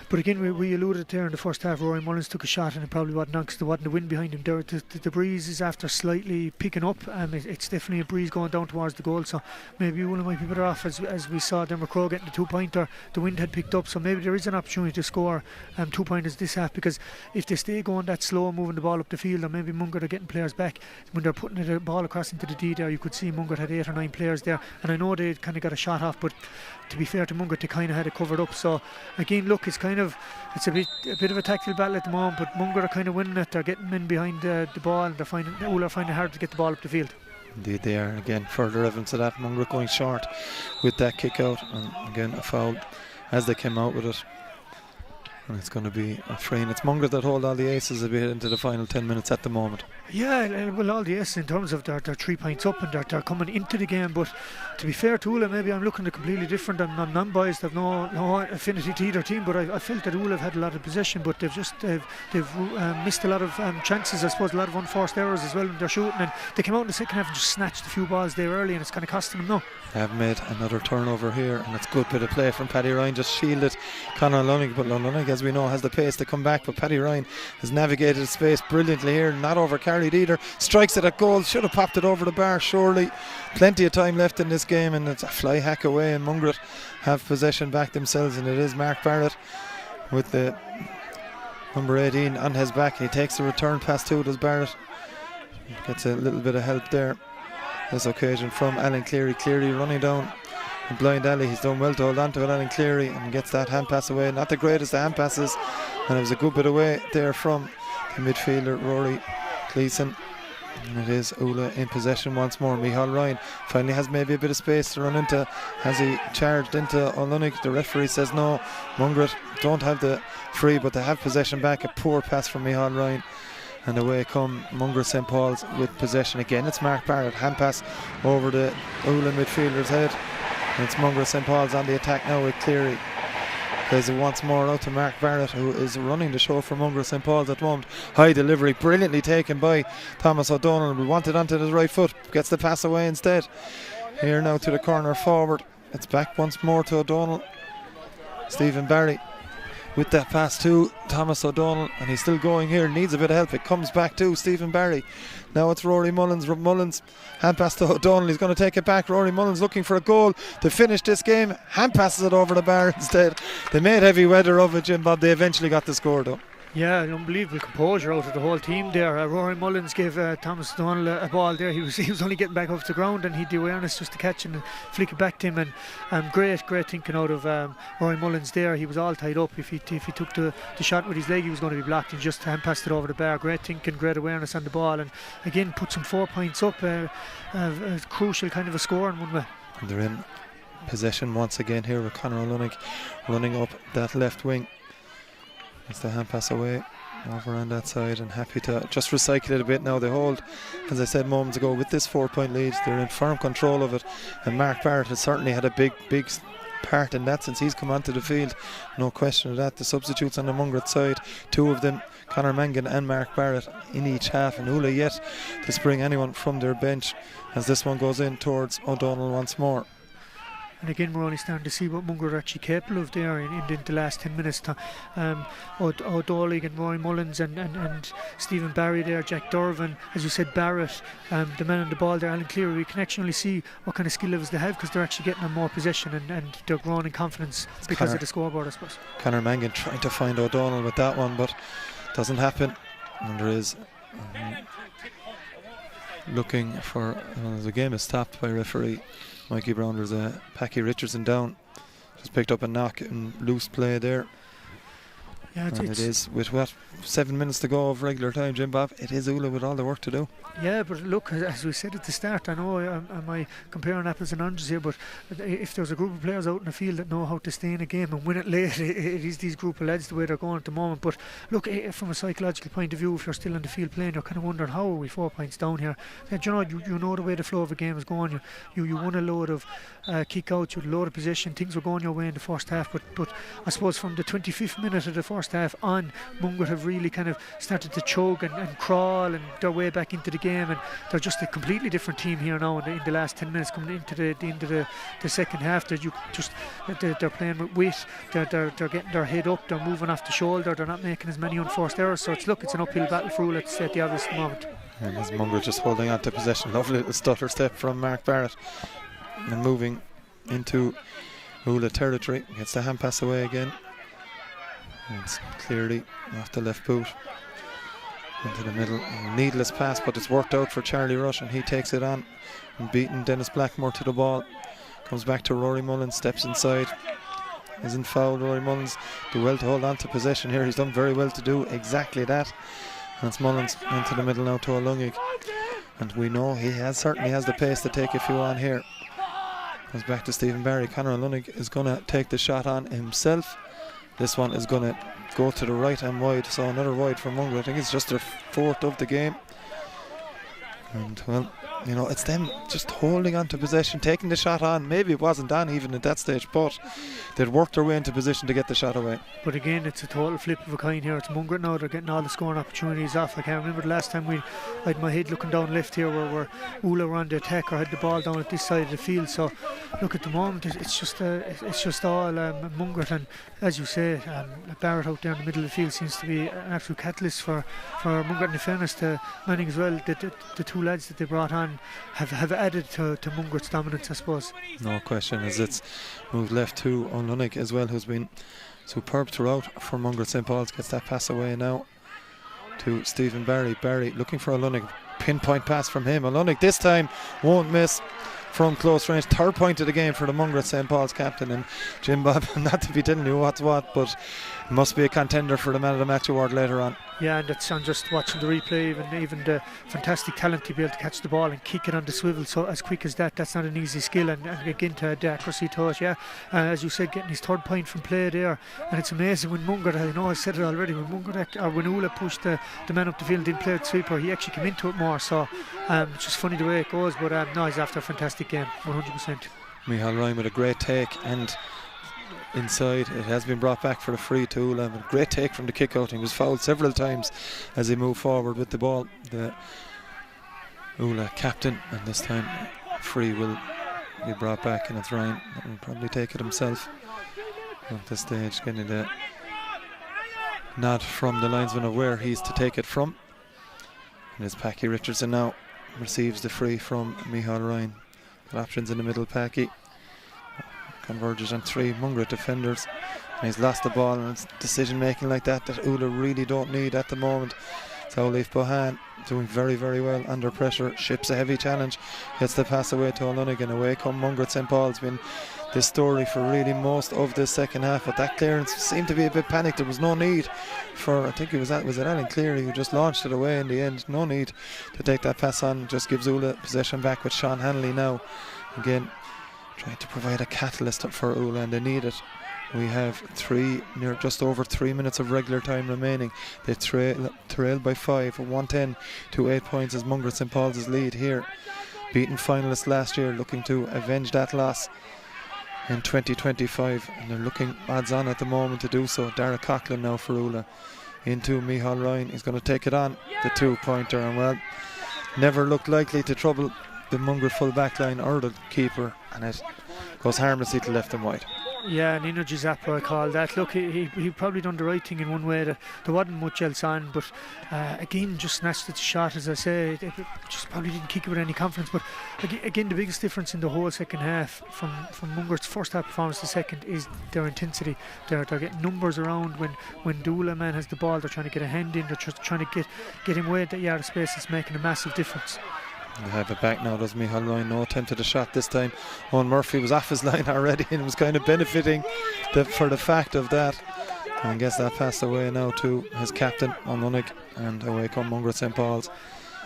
But again, we alluded there in the first half, Rory Mullins took a shot and it probably wasn't on because there wasn't the wind behind him. The breeze is after slightly picking up. It's definitely a breeze going down towards the goal, so maybe Oola might be better off. As we saw Denver Crow getting the 2-pointer, the wind had picked up, so maybe there is an opportunity to score 2 pointers this half, because if they stay going that slow, moving the ball up the field, or maybe Mungret are getting players back, when they're putting the ball across into the D there, you could see Mungret had 8 or 9 players there, and I know they kind of got a shot off, but to be fair to Mungret, they kind of had it covered up. So again, look, it's a bit of a tactical battle at the moment, but Mungret are kind of winning it. They're getting in behind the ball, and Oola are finding it hard to get the ball up the field. Indeed they are. Again, further evidence of that. Mungret going short with that kick out, and again a foul as they came out with it. And it's going to be a free, and it's Mungret that hold all the aces as we head into the final 10 minutes at the moment. Yeah, well, all the aces in terms of they're 3 points up and they're coming into the game. But to be fair to Oola, maybe I'm looking at completely different. I'm non-biased. I've no affinity to either team, but I felt that Oola have had a lot of possession, but they've missed a lot of chances. I suppose a lot of unforced errors as well when they're shooting, and they came out in the second half and just snatched a few balls there early, and it's kind of costing them now. They have made another turnover here, and it's a good bit of play from Paddy Ryan, just shielded Conor Lunnig, but Lunnig, as we know, has the pace to come back, but Paddy Ryan has navigated space brilliantly here, not overcarried either, strikes it at goal, should have popped it over the bar surely. Plenty of time left in this game, and it's a fly hack away, and Mungret have possession back themselves, and it is Mark Barrett with the number 18 on his back. He takes the return pass to it as Barrett gets a little bit of help there this occasion from Alan Cleary. Cleary running down in blind alley. He's done well to hold on to it, Alan Cleary, and gets that hand pass away. Not the greatest of hand passes, and it was a good bit away there from the midfielder Rory Gleeson. And it is Oola in possession once more. Michal Ryan finally has maybe a bit of space to run into. Has he charged into O'Lunnig? The referee says no. Mungret don't have the free, but they have possession back. A poor pass from Michal Ryan, and away come Mungret St. Paul's with possession again. It's Mark Barrett, hand pass over the Oola midfielder's head, and it's Mungret St. Paul's on the attack now with Cleary. Plays it once more out to Mark Barrett, who is running the show for Mungret St. Paul's at the moment. High delivery, brilliantly taken by Thomas O'Donnell. We want it onto his right foot, gets the pass away instead. Here now to the corner forward. It's back once more to O'Donnell. Stephen Barry with that pass to Thomas O'Donnell, and he's still going here, needs a bit of help. It comes back to Stephen Barry. Now it's Rory Mullins. Mullins, hand pass to O'Donnell. He's going to take it back. Rory Mullins looking for a goal to finish this game. Hand passes it over the bar instead. They made heavy weather of it, Jim Bob. They eventually got the score though. Yeah, an unbelievable composure out of the whole team there. Rory Mullins gave Thomas O'Donnell a ball there. He was only getting back off the ground, and he had the awareness just to catch and flick it back to him. And great thinking out of Rory Mullins there. He was all tied up. If he took the shot with his leg, he was going to be blocked, and just hand passed it over the bar. Great thinking, great awareness on the ball, and again put some 4 points up. A crucial kind of a score in one way. And they're in possession once again here with Conor O'Lunnig running up that left wing. It's the hand pass away over on that side, and happy to just recycle it a bit now. They hold, as I said moments ago, with this 4 point lead. They're in firm control of it, and Mark Barrett has certainly had a big part in that since he's come onto the field. No question of that. The substitutes on the Mungret side, 2 of them, Conor Mangan and Mark Barrett, in each half, and Oola yet to spring anyone from their bench as this one goes in towards O'Donnell once more. And again, we're only starting to see what Mungret are actually capable of there in the last 10 minutes. O'Donnell and Rory Mullins and Stephen Barry there, Jack Durvan, as you said, Barrett, the man on the ball there, Alan Cleary. We can actually see what kind of skill levels they have, because they're actually getting on more possession, and they're growing in confidence because of the scoreboard, I suppose. Conor Mangan trying to find O'Donnell with that one, but doesn't happen. And there is looking for the game is stopped by referee Mikey Brown. There's a Packy Richardson down, just picked up a knock and loose play there. Yeah, it is with 7 minutes to go of regular time, Jim Bob. It is Oola with all the work to do. Yeah, but look, as we said at the start, I know am I comparing apples and oranges here, but if there's a group of players out in the field that know how to stay in a game and win it late, it is these group of lads the way they're going at the moment. But look, from a psychological point of view, if you're still in the field playing, you're kind of wondering, how are we 4 points down here? And, you know the way the flow of a game is going. You won a load of kick outs, you had a load of possession, things were going your way in the first half, but I suppose from the 25th minute of the first first half on, Mungret have really kind of started to choke and crawl and their way back into the game, and they're just a completely different team here now in the last 10 minutes coming into the end of the second half. They're playing with wit, they're getting their head up, they're moving off the shoulder, they're not making as many unforced errors, so it's an uphill battle for Oola to state the obvious at the moment. And as Mungret just holding on to possession, lovely little stutter step from Mark Barrett and moving into Oola territory, gets the hand pass away again. And it's clearly off the left boot into the middle. Needless pass, but it's worked out for Charlie Rush, and he takes it on and beating Dennis Blackmore to the ball. Comes back to Rory Mullins, steps inside, isn't fouled. Rory Mullins do well to hold on to possession here. He's done very well to do exactly that. And it's Mullins into the middle now to O'Lungig, and we know he certainly has the pace to take a few on here. Comes back to Stephen Barry. Conor O'Lungig is going to take the shot on himself. This one is going to go to the right and wide, so another wide from Mungret. I think it's just their fourth of the game. And well, you know, it's them just holding on to possession, taking the shot on. Maybe it wasn't on even at that stage, but they'd worked their way into position to get the shot away. But again, it's a total flip of a coin here. It's Mungret now, they're getting all the scoring opportunities off. I can't remember the last time I had my head looking down left here where Oola were on the attack or had the ball down at this side of the field. So look, at the moment it's just all Mungret, and as you say, Barrett out there in the middle of the field seems to be an absolute catalyst for Mungret. And in fairness to Manning as well, the two lads that they brought on have added to Mungret's dominance, I suppose. No question, as it's moved left to O'Lungig as well, who's been superb throughout for Mungret St. Paul's. Gets that pass away now to Stephen Barry. Barry looking for O'Lungig, pinpoint pass from him. O'Lungig this time won't miss from close range. Third point of the game for the Mungret St. Paul's captain, and Jim Bob, not to be telling you what's what, but must be a contender for the man of the match award later on. Yeah, and it's on just watching the replay, even the fantastic talent to be able to catch the ball and kick it on the swivel so as quick as that's not an easy skill, and again to the accuracy to it. Yeah, as you said, getting his third point from play there, and it's amazing when Mungret, I know I said it already, when Oola pushed the man up the field, didn't play the sweeper, he actually came into it more, so it's just funny the way it goes, but no, he's after a fantastic game, 100%. Micheál Ryan with a great take, and inside it has been brought back for a free to Oola. Great take from the kick out. He was fouled several times as he moved forward with the ball, the Oola captain, and this time free will be brought back, and it's Ryan that will probably take it himself at this stage, getting the nod from the linesman of where he's to take it from. And it's Packy Richardson now receives the free from Micheál Ryan. Got options in the middle. Packy converges on three Mungret defenders, and he's lost the ball, and it's decision making like that Oola really don't need at the moment. So Leif Bohan doing very, very well under pressure, ships a heavy challenge, gets the pass away to O'Lungig, and away come Mungret St. Paul's. Been this story for really most of the second half, but that clearance seemed to be a bit panicked. There was no need for, I think it was Alan Cleary who just launched it away in the end. No need to take that pass on, just gives Oola possession back with Sean Hanley now. Again, trying to provide a catalyst for Oola, and they need it. We have just over 3 minutes of regular time remaining. They trail by 5, 110 to 8 points as Mungret St. Paul's lead here. Beaten finalists last year, looking to avenge that loss in 2025, and they're looking odds on at the moment to do so. Dara Coughlin now for Oola into Micheál Ryan. He's going to take it on the 2-pointer, and well, never looked likely to trouble the Mungret full back line or the keeper, and it goes harmlessly to left and wide. Yeah, an energy zapper, I call that. Look, he probably done the right thing in one way. There wasn't much else on, but again, just snatched at the shot, as I say. It just probably didn't kick it with any confidence. But again, the biggest difference in the whole second half from Mungret's first half performance to second is their intensity. They're getting numbers around when the Oola man has the ball. They're trying to get a hand in. They're just trying to get him way at that yard of space. It's making a massive difference. They have it back now, does Micheál Ryan. No attempt at a shot this time. Owen Murphy was off his line already and was kind of benefiting for the fact of that. And I guess that passed away now to his captain, O'Lungig, and away come Mungret St. Paul's.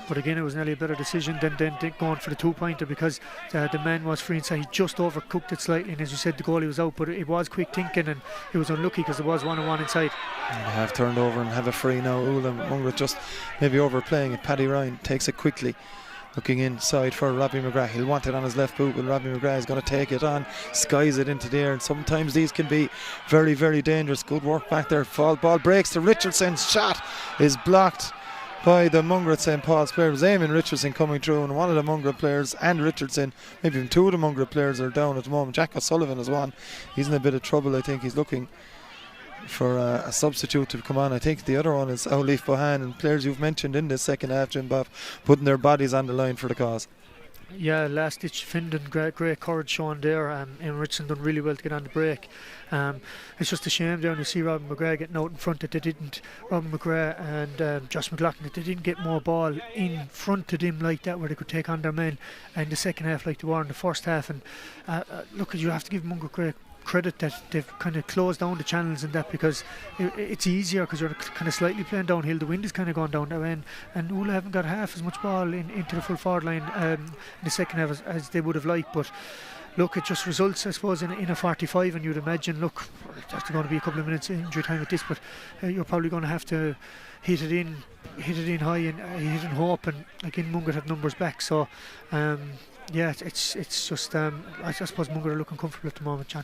But again, it was nearly a better decision than going for the 2-pointer, because the man was free inside. He just overcooked it slightly, and as you said, the goalie was out, but it was quick thinking, and he was unlucky because there was 1-on-1 inside. And they have turned over and have a free now. Oola Mungret just maybe overplaying it. Paddy Ryan takes it quickly Looking inside for Robbie McGrath. He'll want it on his left boot, but Robbie McGrath is going to take it on, skies it into the air, and sometimes these can be very, very dangerous. Good work back there. Ball breaks to Richardson's shot is blocked by the Mungret St. Paul's players. Eamon Richardson coming through, and one of the Mungret players and Richardson, maybe even two of the Mungret players are down at the moment. Jack O'Sullivan is one. He's in a bit of trouble. I think he's looking for a substitute to come on. I think the other one is Owleaf Bohan, and players you've mentioned in this second half, Jim Bob, putting their bodies on the line for the cause. Yeah, last ditch defending, great courage shown there. Eamon Richardson done really well to get on the break. It's just a shame there when you see Robin McGrath getting out in front that they didn't, Robin McGrath and Josh McLaughlin, that they didn't get more ball in front of them like that where they could take on their men in the second half like they were in the first half. And look, you have to give Mungret credit that they've kind of closed down the channels and that, because it's easier because you're kind of slightly playing downhill. The wind is kind of gone down that way, and Oola haven't got half as much ball into the full forward line in the second half as they would have liked. But look, it just results, I suppose, in a 45, and you'd imagine, look, there's going to be a couple of minutes injury time with this, but you're probably going to have to hit it in high and hit and hope, and again Mungret have numbers back, so yeah, it's just I suppose Mungret are looking comfortable at the moment, John.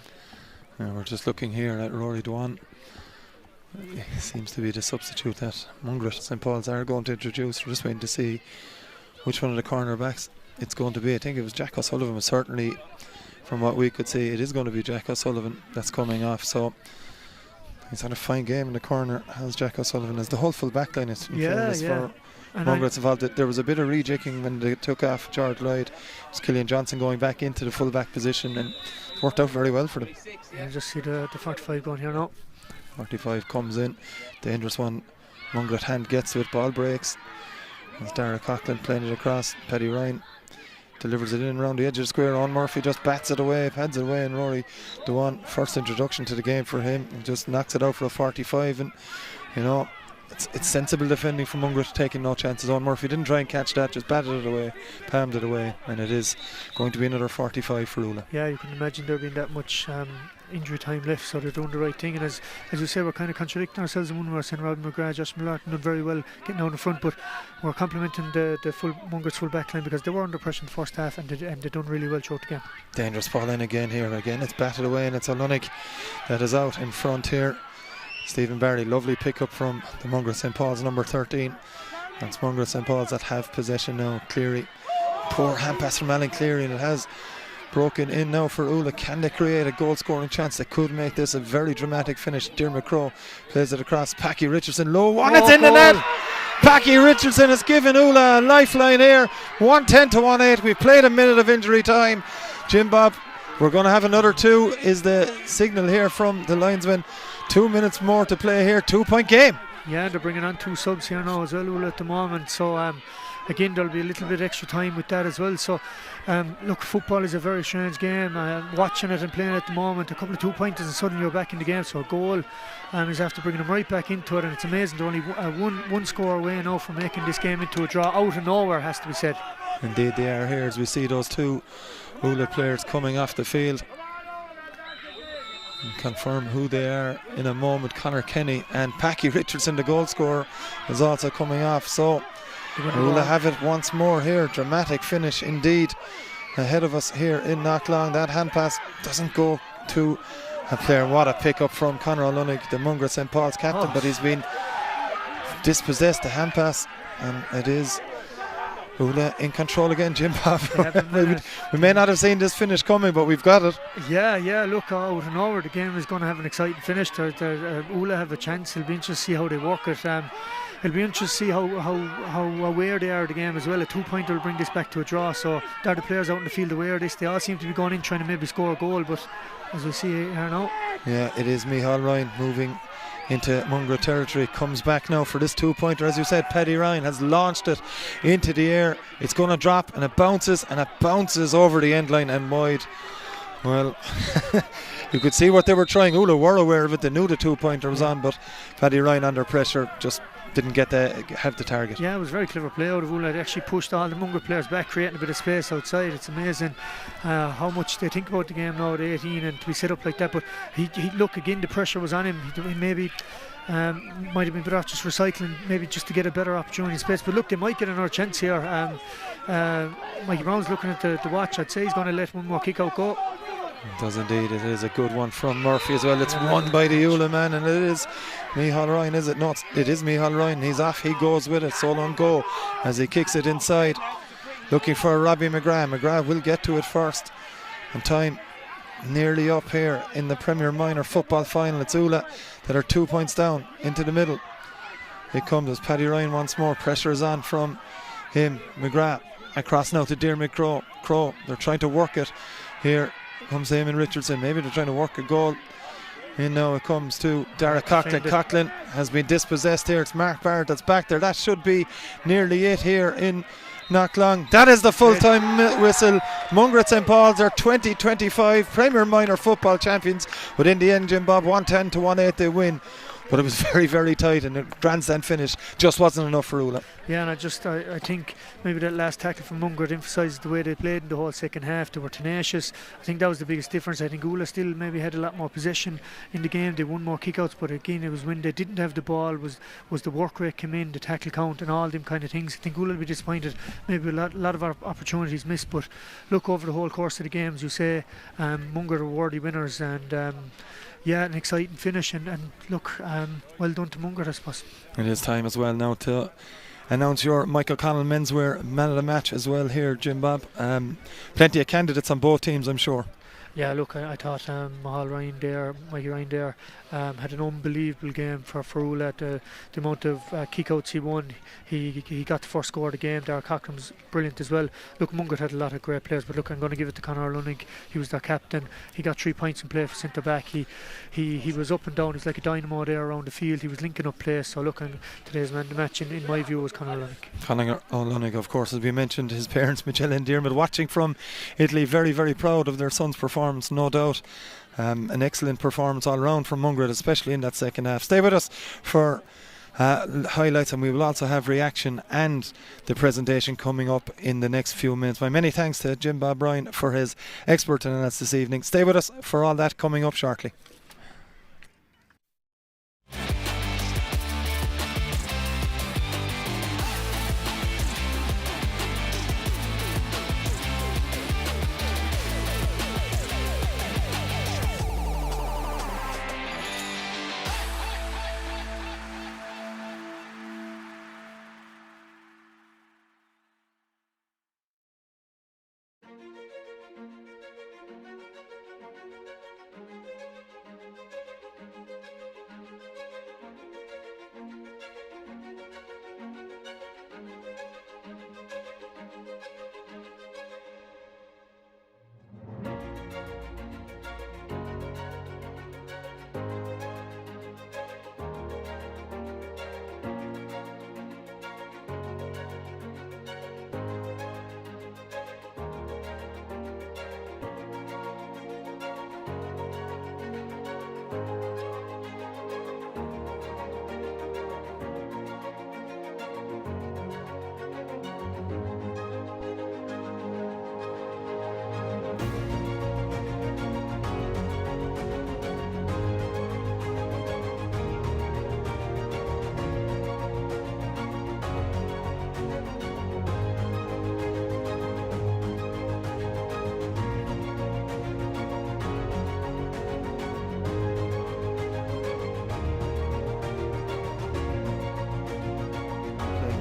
Yeah, we're just looking here at Rory Dwan. He seems to be the substitute that Mungret St. Paul's are going to introduce. We're just waiting to see which one of the cornerbacks it's going to be. I think it was Jack O'Sullivan, but certainly from what we could see it is going to be Jack O'Sullivan that's coming off. So he's had a fine game in the corner, has Jack O'Sullivan, as the whole full back line is for Mungret's involved. There was a bit of rejicking when they took off George Lloyd. It was Killian Johnson going back into the full back position, and it worked out very well for them. I just see the 45 going here now. 45 comes in, dangerous one. Mungret hand gets to it, ball breaks. It's Dara Coughlin playing it across. Paddy Ryan delivers it in around the edge of the square. Owen Murphy just bats it away, pads it away, and Rory Dewan, first introduction to the game for him, and just knocks it out for a 45. And you know, it's sensible defending from Mungret, taking no chances. Owen Murphy didn't try and catch that, just batted it away, palmed it away, and it is going to be another 45 for Oola. Yeah, you can imagine there being that much injury time left, so they're doing the right thing. And as you say, we're kind of contradicting ourselves in one way. We're saying Robin McGrath, Josh McLaughlin done very well getting out in front, but we're complimenting the full Mungret's full back line because they were under pressure in the first half, and they done really well throughout the game. Dangerous ball in again here. Again it's batted away, and it's O'Lunnig that is out in front here. Stephen Barry, lovely pick up from the Mungret St. Paul's number 13. That's Mungret St. Paul's that have possession now. Cleary, poor hand pass from Alan Cleary, and it has broken in now for Oola. Can they create a goal scoring chance? They could make this a very dramatic finish. Diarmuid Crowe plays it across. Packy Richardson, low one, it's in the net. Packy Richardson has given Oola a lifeline here. 110 to 1-8. We've played a minute of injury time. Jim Bob, we're going to have another two, is the signal here from the linesman. 2 minutes more to play here, 2-point game. Yeah, they're bringing on two subs here now as well, Oola, at the moment. So again, there'll be a little bit extra time with that as well. So look, football is a very strange game. Watching it and playing it at the moment, a couple of 2-pointers and suddenly you're back in the game. So a goal is after bringing them right back into it, and it's amazing. They're only one score away now from making this game into a draw out of nowhere, has to be said. Indeed they are here, as we see those two Oola players coming off the field. And confirm who they are in a moment. Conor Kenny and Packy Richardson, the goal scorer, is also coming off. So Oola have it once more here. Dramatic finish indeed ahead of us here in Knocklong. That hand pass doesn't go to a player. What a pick up from Conor O'Lunnig, the Mungret St. Paul's captain, but he's been dispossessed, the hand pass, and it is Oola in control again, Jim Bob. we may not have seen this finish coming, but we've got it. Yeah, look, out and over, the game is going to have an exciting finish. Oola have a chance. It'll be interesting to see how they work it. It'll be interesting to see how aware they are of the game as well. A 2-pointer will bring this back to a draw, so they're the players out in the field aware of this. They all seem to be going in trying to maybe score a goal, but as we see here now. Yeah, it is Micheál Ryan moving into Mungret territory. Comes back now for this 2-pointer. As you said, Paddy Ryan has launched it into the air. It's going to drop, and it bounces over the end line and wide. Well, you could see what they were trying. Oola were aware of it. They knew the 2-pointer was on, but Paddy Ryan under pressure just didn't have the target. Yeah, it was a very clever play out of Oola. They actually pushed all the Mungret players back, creating a bit of space outside. It's amazing how much they think about the game now at 18 and to be set up like that. But he look, again, the pressure was on him. He maybe might have been better off just recycling, maybe just to get a better opportunity in space. But look, they might get another chance here. Mikey Brown's looking at the watch. I'd say he's going to let one more kick out go. It does indeed. It is a good one from Murphy as well. It's won by the Oola man, and it is Micheál Ryan, is it not? It is Micheál Ryan. He's off, he goes with it. So on go as he kicks it inside, looking for Robbie McGrath. McGrath will get to it first, and time nearly up here in the Premier Minor football final. It's Oola that are 2 points down into the middle. It comes as Paddy Ryan once more. Pressure is on from him. McGrath across now to Diarmuid Crow. They're trying to work it here. Comes Eamon Richardson. Maybe they're trying to work a goal in now. It comes to Dara Coughlin. Coughlin has been dispossessed here. It's Mark Barrett that's back there. That should be nearly it here in Knocklong. That is the full-time whistle. Mungret St. Paul's are 2025 Premier Minor football champions, but in the end, Jim Bob, 110 to 108 they win. But it was very, very tight, and a grandstand finish just wasn't enough for Oola. Yeah, and I think maybe that last tackle from Mungret emphasised the way they played in the whole second half. They were tenacious. I think that was the biggest difference. I think Oola still maybe had a lot more possession in the game. They won more kickouts, but again, it was when they didn't have the ball, was the work rate came in, the tackle count, and all them kind of things. I think Oola will be disappointed. Maybe a lot of our opportunities missed, but look, over the whole course of the games, you say Mungret are worthy winners, and yeah, an exciting finish, and look, well done to Mungret, I suppose. It is time as well now to announce your Michael Connell menswear man of the match as well here, Jim Bob. Plenty of candidates on both teams, I'm sure. Yeah, look, I thought Mikey Ryan there had an unbelievable game for Oola. The amount of kickouts he won, he got the first score of the game. Dara Coughlin was brilliant as well. Look, Mungret had a lot of great players, but look, I'm going to give it to Conor Lunnig. He was their captain. He got 3 points in play for centre back. He was up and down. He's like a dynamo there around the field. He was linking up plays. So look, today's man of the match in my view was Conor Lunnig. Conor Lunnig, of course, as we mentioned, his parents Michelle and Diarmuid watching from Italy, very, very proud of their son's performance, no doubt. An excellent performance all round from Mungret, especially in that second half. Stay with us for highlights, and we will also have reaction and the presentation coming up in the next few minutes. My many thanks to Jim Bob Bryan for his expert analysis this evening. Stay with us for all that coming up shortly.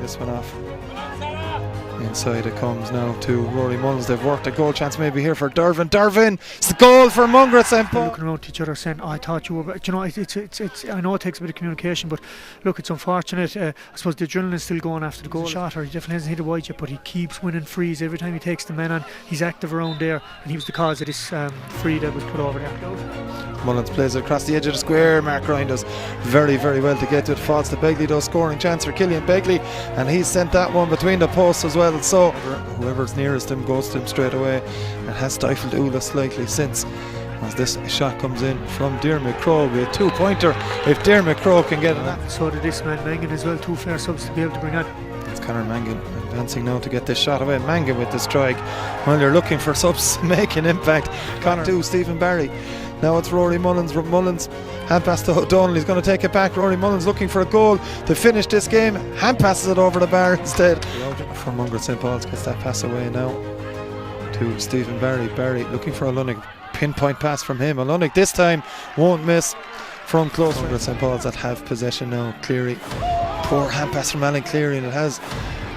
This one off. Inside it comes now to Rory Mullins. They've worked a goal chance maybe here for Dervin. Dervin, it's the goal for Mungret St. Paul. Looking around to each other saying, I thought you were, you know, it's I know it takes a bit of communication, but look, it's unfortunate. I suppose the adrenaline's still going after the goal shot, or he definitely hasn't hit a wide yet, but he keeps winning frees every time he takes the men on. He's active around there, and he was the cause of this free that was put over there. Mullins plays it across the edge of the square. Mark Ryan does very, very well to get to it. Falls to Begley, though, scoring chance for Killian Begley, and he's sent that one between the posts as well. So whoever's nearest him goes to him straight away, and has stifled Oola slightly since, as this shot comes in from Diarmuid Crow. With a 2-pointer if Diarmuid Crow can get it. So did this man Mangan as well. 2 fair subs to be able to bring on. It's Conor Mangan advancing now to get this shot away. Mangan with the strike. While you're looking for subs to make an impact, Conor to Stephen Barry. Now it's Rory Mullins. Mullins, hand pass to O'Donnell. He's going to take it back. Rory Mullins looking for a goal to finish this game. Hand passes it over the bar instead. For Mungret St. Paul's, gets that pass away now to Stephen Barry. Barry looking for Limerick. Pinpoint pass from him. Limerick this time won't miss from close. Mungret St. Paul's that have possession now. Cleary, poor hand pass from Alan Cleary, and it has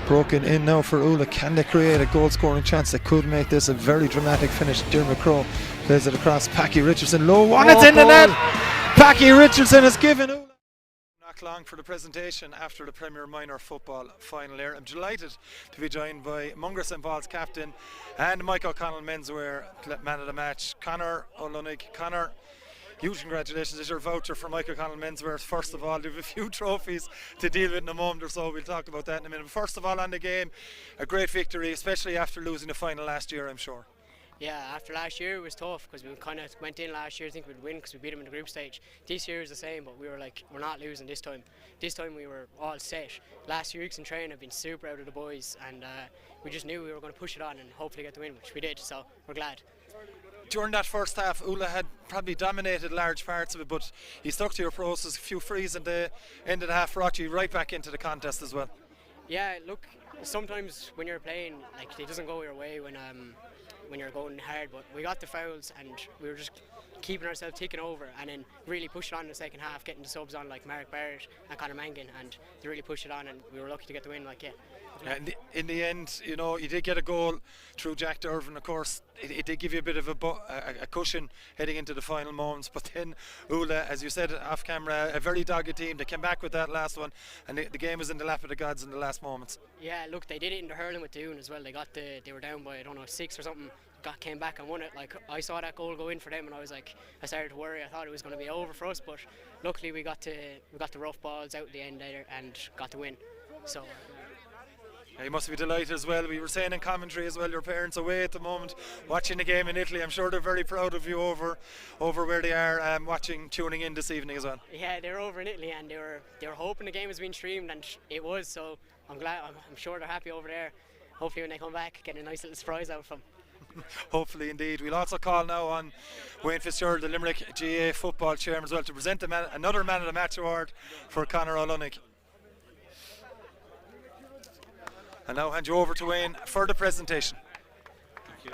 broken in now for Oola. Can they create a goal scoring chance that could make this a very dramatic finish? Dermot Crowe plays it across. Packy Richardson low one, it's in the net. Packy Richardson has given Oola. Not long for the presentation after the Premier Minor Football final here. I'm delighted to be joined by Mungret St. Paul's captain and Mike O'Connell menswear man of the match, Conor O'Lunig. Conor, huge congratulations. Is your voucher for Mike O'Connell menswear. First of all, you have a few trophies to deal with in a moment or so. We'll talk about that in a minute. But first of all, on the game, a great victory, especially after losing the final last year, I'm sure. Yeah, after last year it was tough because we kind of went in last year thinking we'd win because we beat them in the group stage. This year is the same, but we were like, we're not losing this time. This time we were all set. Last 2 weeks in training have been super out of the boys, and we just knew we were going to push it on and hopefully get the win, which we did, so we're glad. During that first half, Oola had probably dominated large parts of it, but you stuck to your process. A few frees at the end of the half brought you right back into the contest as well. Yeah, look, sometimes when you're playing, like, it doesn't go your way when you're going hard, but we got the fouls and we were just keeping ourselves ticking over and then really pushed on in the second half, getting the subs on like Mark Barrett and Conor Mangan, and they really pushed it on and we were lucky to get the win. In the end, you know, you did get a goal through Jack Dervin. Of course, it did give you a bit of a cushion heading into the final moments. But then Oola, as you said off camera, a very dogged team. They came back with that last one, and the game was in the lap of the gods in the last moments. Yeah, look, they did it in the hurling with Doon as well. They were down by, I don't know, 6 or something. Came back and won it. Like, I saw that goal go in for them, and I started to worry. I thought it was going to be over for us, but luckily we got the rough balls out at the end there and got the win. So. You must be delighted as well. We were saying in commentary as well, your parents away at the moment watching the game in Italy. I'm sure they're very proud of you over where they are tuning in this evening as well. Yeah, they're over in Italy and they were hoping the game was being streamed, and it was, so I'm sure they're happy over there. Hopefully when they come back, get a nice little surprise out from. Hopefully indeed. We'll also call now on Wayne Fitzgerald, the Limerick GA football chairman as well, to present another man of the match award for Conor O'Lunig. And now hand you over to Wayne for the presentation. Thank you.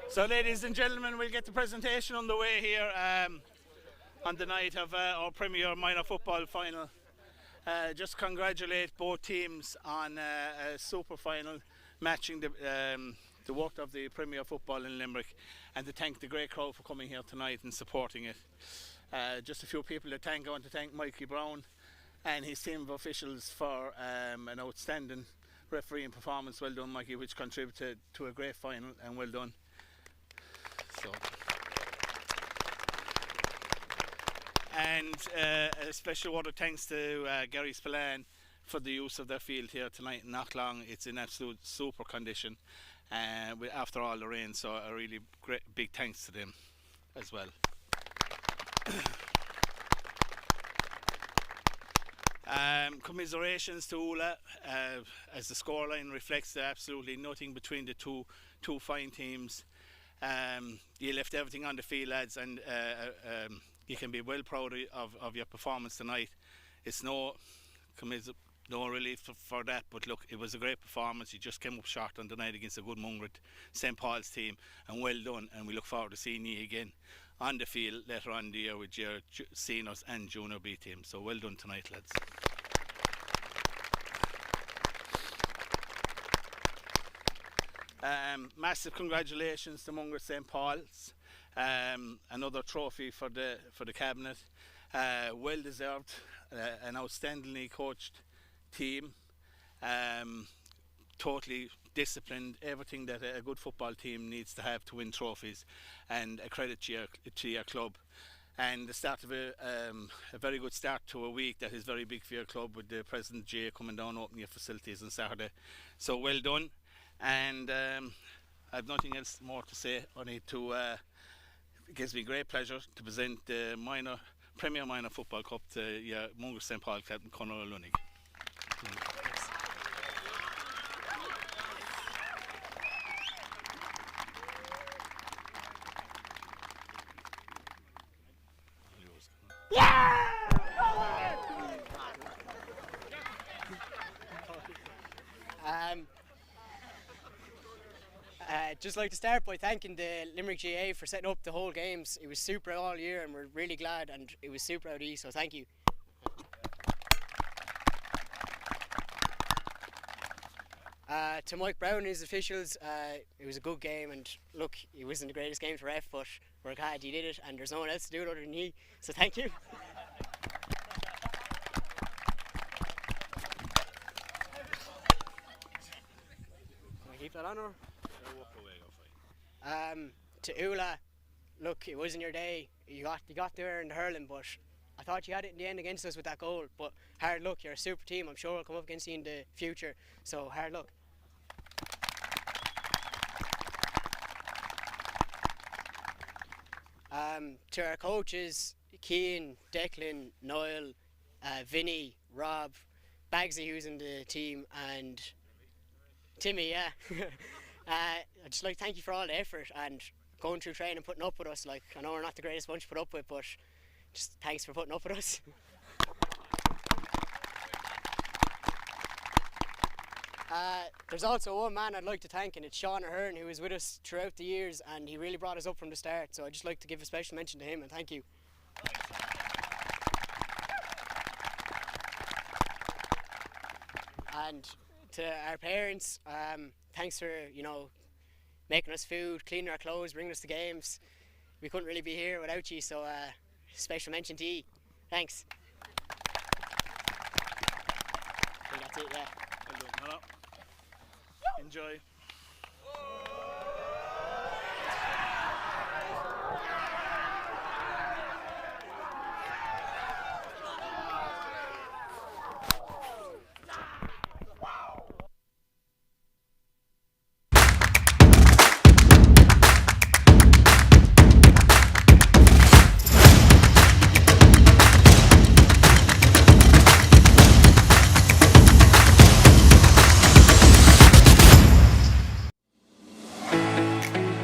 So ladies and gentlemen, we'll get the presentation on the way here on the night of our Premier Minor Football final. Just congratulate both teams on a super final, matching the work of the Premier Football in Limerick, and to thank the great crowd for coming here tonight and supporting it. Just a few people to thank. I want to thank Mikey Brown and his team of officials for an outstanding refereeing performance. Well done, Mikey, which contributed to a great final, and well done. And a special word of thanks to Gary Spillane for the use of their field here tonight in Knocklong. It's in absolute super condition after all the rain, so a really great big thanks to them as well. Commiserations to Oola, as the scoreline reflects absolutely nothing between the two fine teams. You left everything on the field, lads, and you can be well proud of your performance tonight. It's no relief for that, but look, it was a great performance. You just came up short on the night against a good Mungret St. Paul's team, and well done, and we look forward to seeing you again on the field later on in the year with your seniors and junior B team. So well done tonight, lads. Massive congratulations to Mungret St. Paul's. Another trophy for the cabinet. Well deserved. An outstandingly coached team. Totally disciplined. Everything that a good football team needs to have to win trophies. And a credit to your club. And the start of a very good start to a week that is very big for your club, with the President J coming down opening your facilities on Saturday. So well done. And I have nothing else more to say. Only to it gives me great pleasure to present the Premier Minor Football Cup to your Mungret St. Paul captain Conor O'Lunig. Just like to start by thanking the Limerick GA for setting up the whole games. It was super all year and we're really glad, and it was super out east, so thank you. To Mike Brown and his officials, it was a good game, and look, it wasn't the greatest game to ref, but we're glad he did it and there's no one else to do it other than he, so thank you. Can I keep that on or? To Oola, look, it wasn't your day. You got there in the hurling, but I thought you had it in the end against us with that goal. But hard luck, you're a super team. I'm sure we'll come up against you in the future. So hard luck. To our coaches, Cian, Declan, Niall, Vinny, Rob, Bagsy, who's in the team, and Timmy, yeah. I'd just like to thank you for all the effort and going through training and putting up with us. Like, I know we're not the greatest bunch to put up with, but just thanks for putting up with us. There's also one man I'd like to thank, and it's Sean Ahern, who was with us throughout the years, and he really brought us up from the start, so I'd just like to give a special mention to him, and thank you. And to our parents, thanks for, you know, making us food, cleaning our clothes, bringing us to games. We couldn't really be here without you, so special mention to you. Thanks. I think that's it, yeah. Well done. Hello. Enjoy.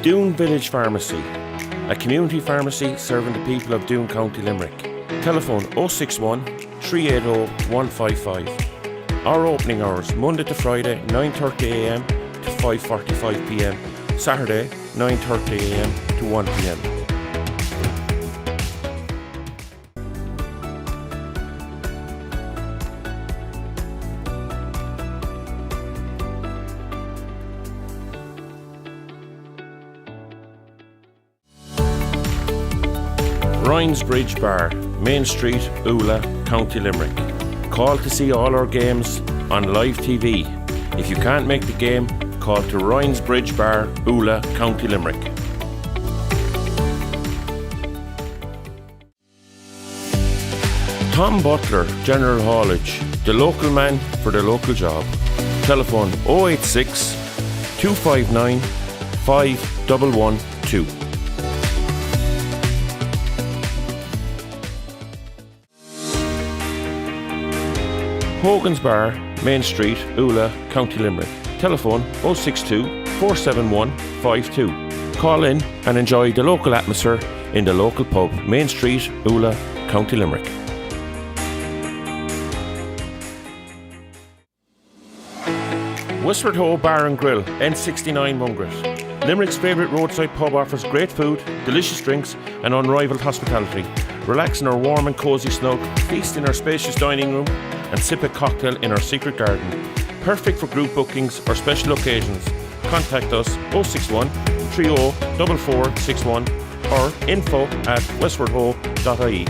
Doon Village Pharmacy, a community pharmacy serving the people of Doon, County Limerick. Telephone 061 380 155. Our opening hours Monday to Friday 9:30 a.m. to 5:45 p.m. Saturday 9:30 a.m. to 1 p.m. Ryan's Bridge Bar, Main Street, Oola, County Limerick. Call to see all our games on live TV. If you can't make the game, call to Ryan's Bridge Bar, Oola, County Limerick. Tom Butler, General Haulage, the local man for the local job. Telephone 086 259 5112. Hogan's Bar, Main Street, Oola, County Limerick. Telephone 062 471 52. Call in and enjoy the local atmosphere in the local pub, Main Street, Oola, County Limerick. Westford Ho Bar and Grill, N69 Mungret. Limerick's favourite roadside pub offers great food, delicious drinks and unrivaled hospitality. Relax in our warm and cosy snug, feast in our spacious dining room and sip a cocktail in our secret garden. Perfect for group bookings or special occasions. Contact us 061 30 4461 or info@westfordho.ie.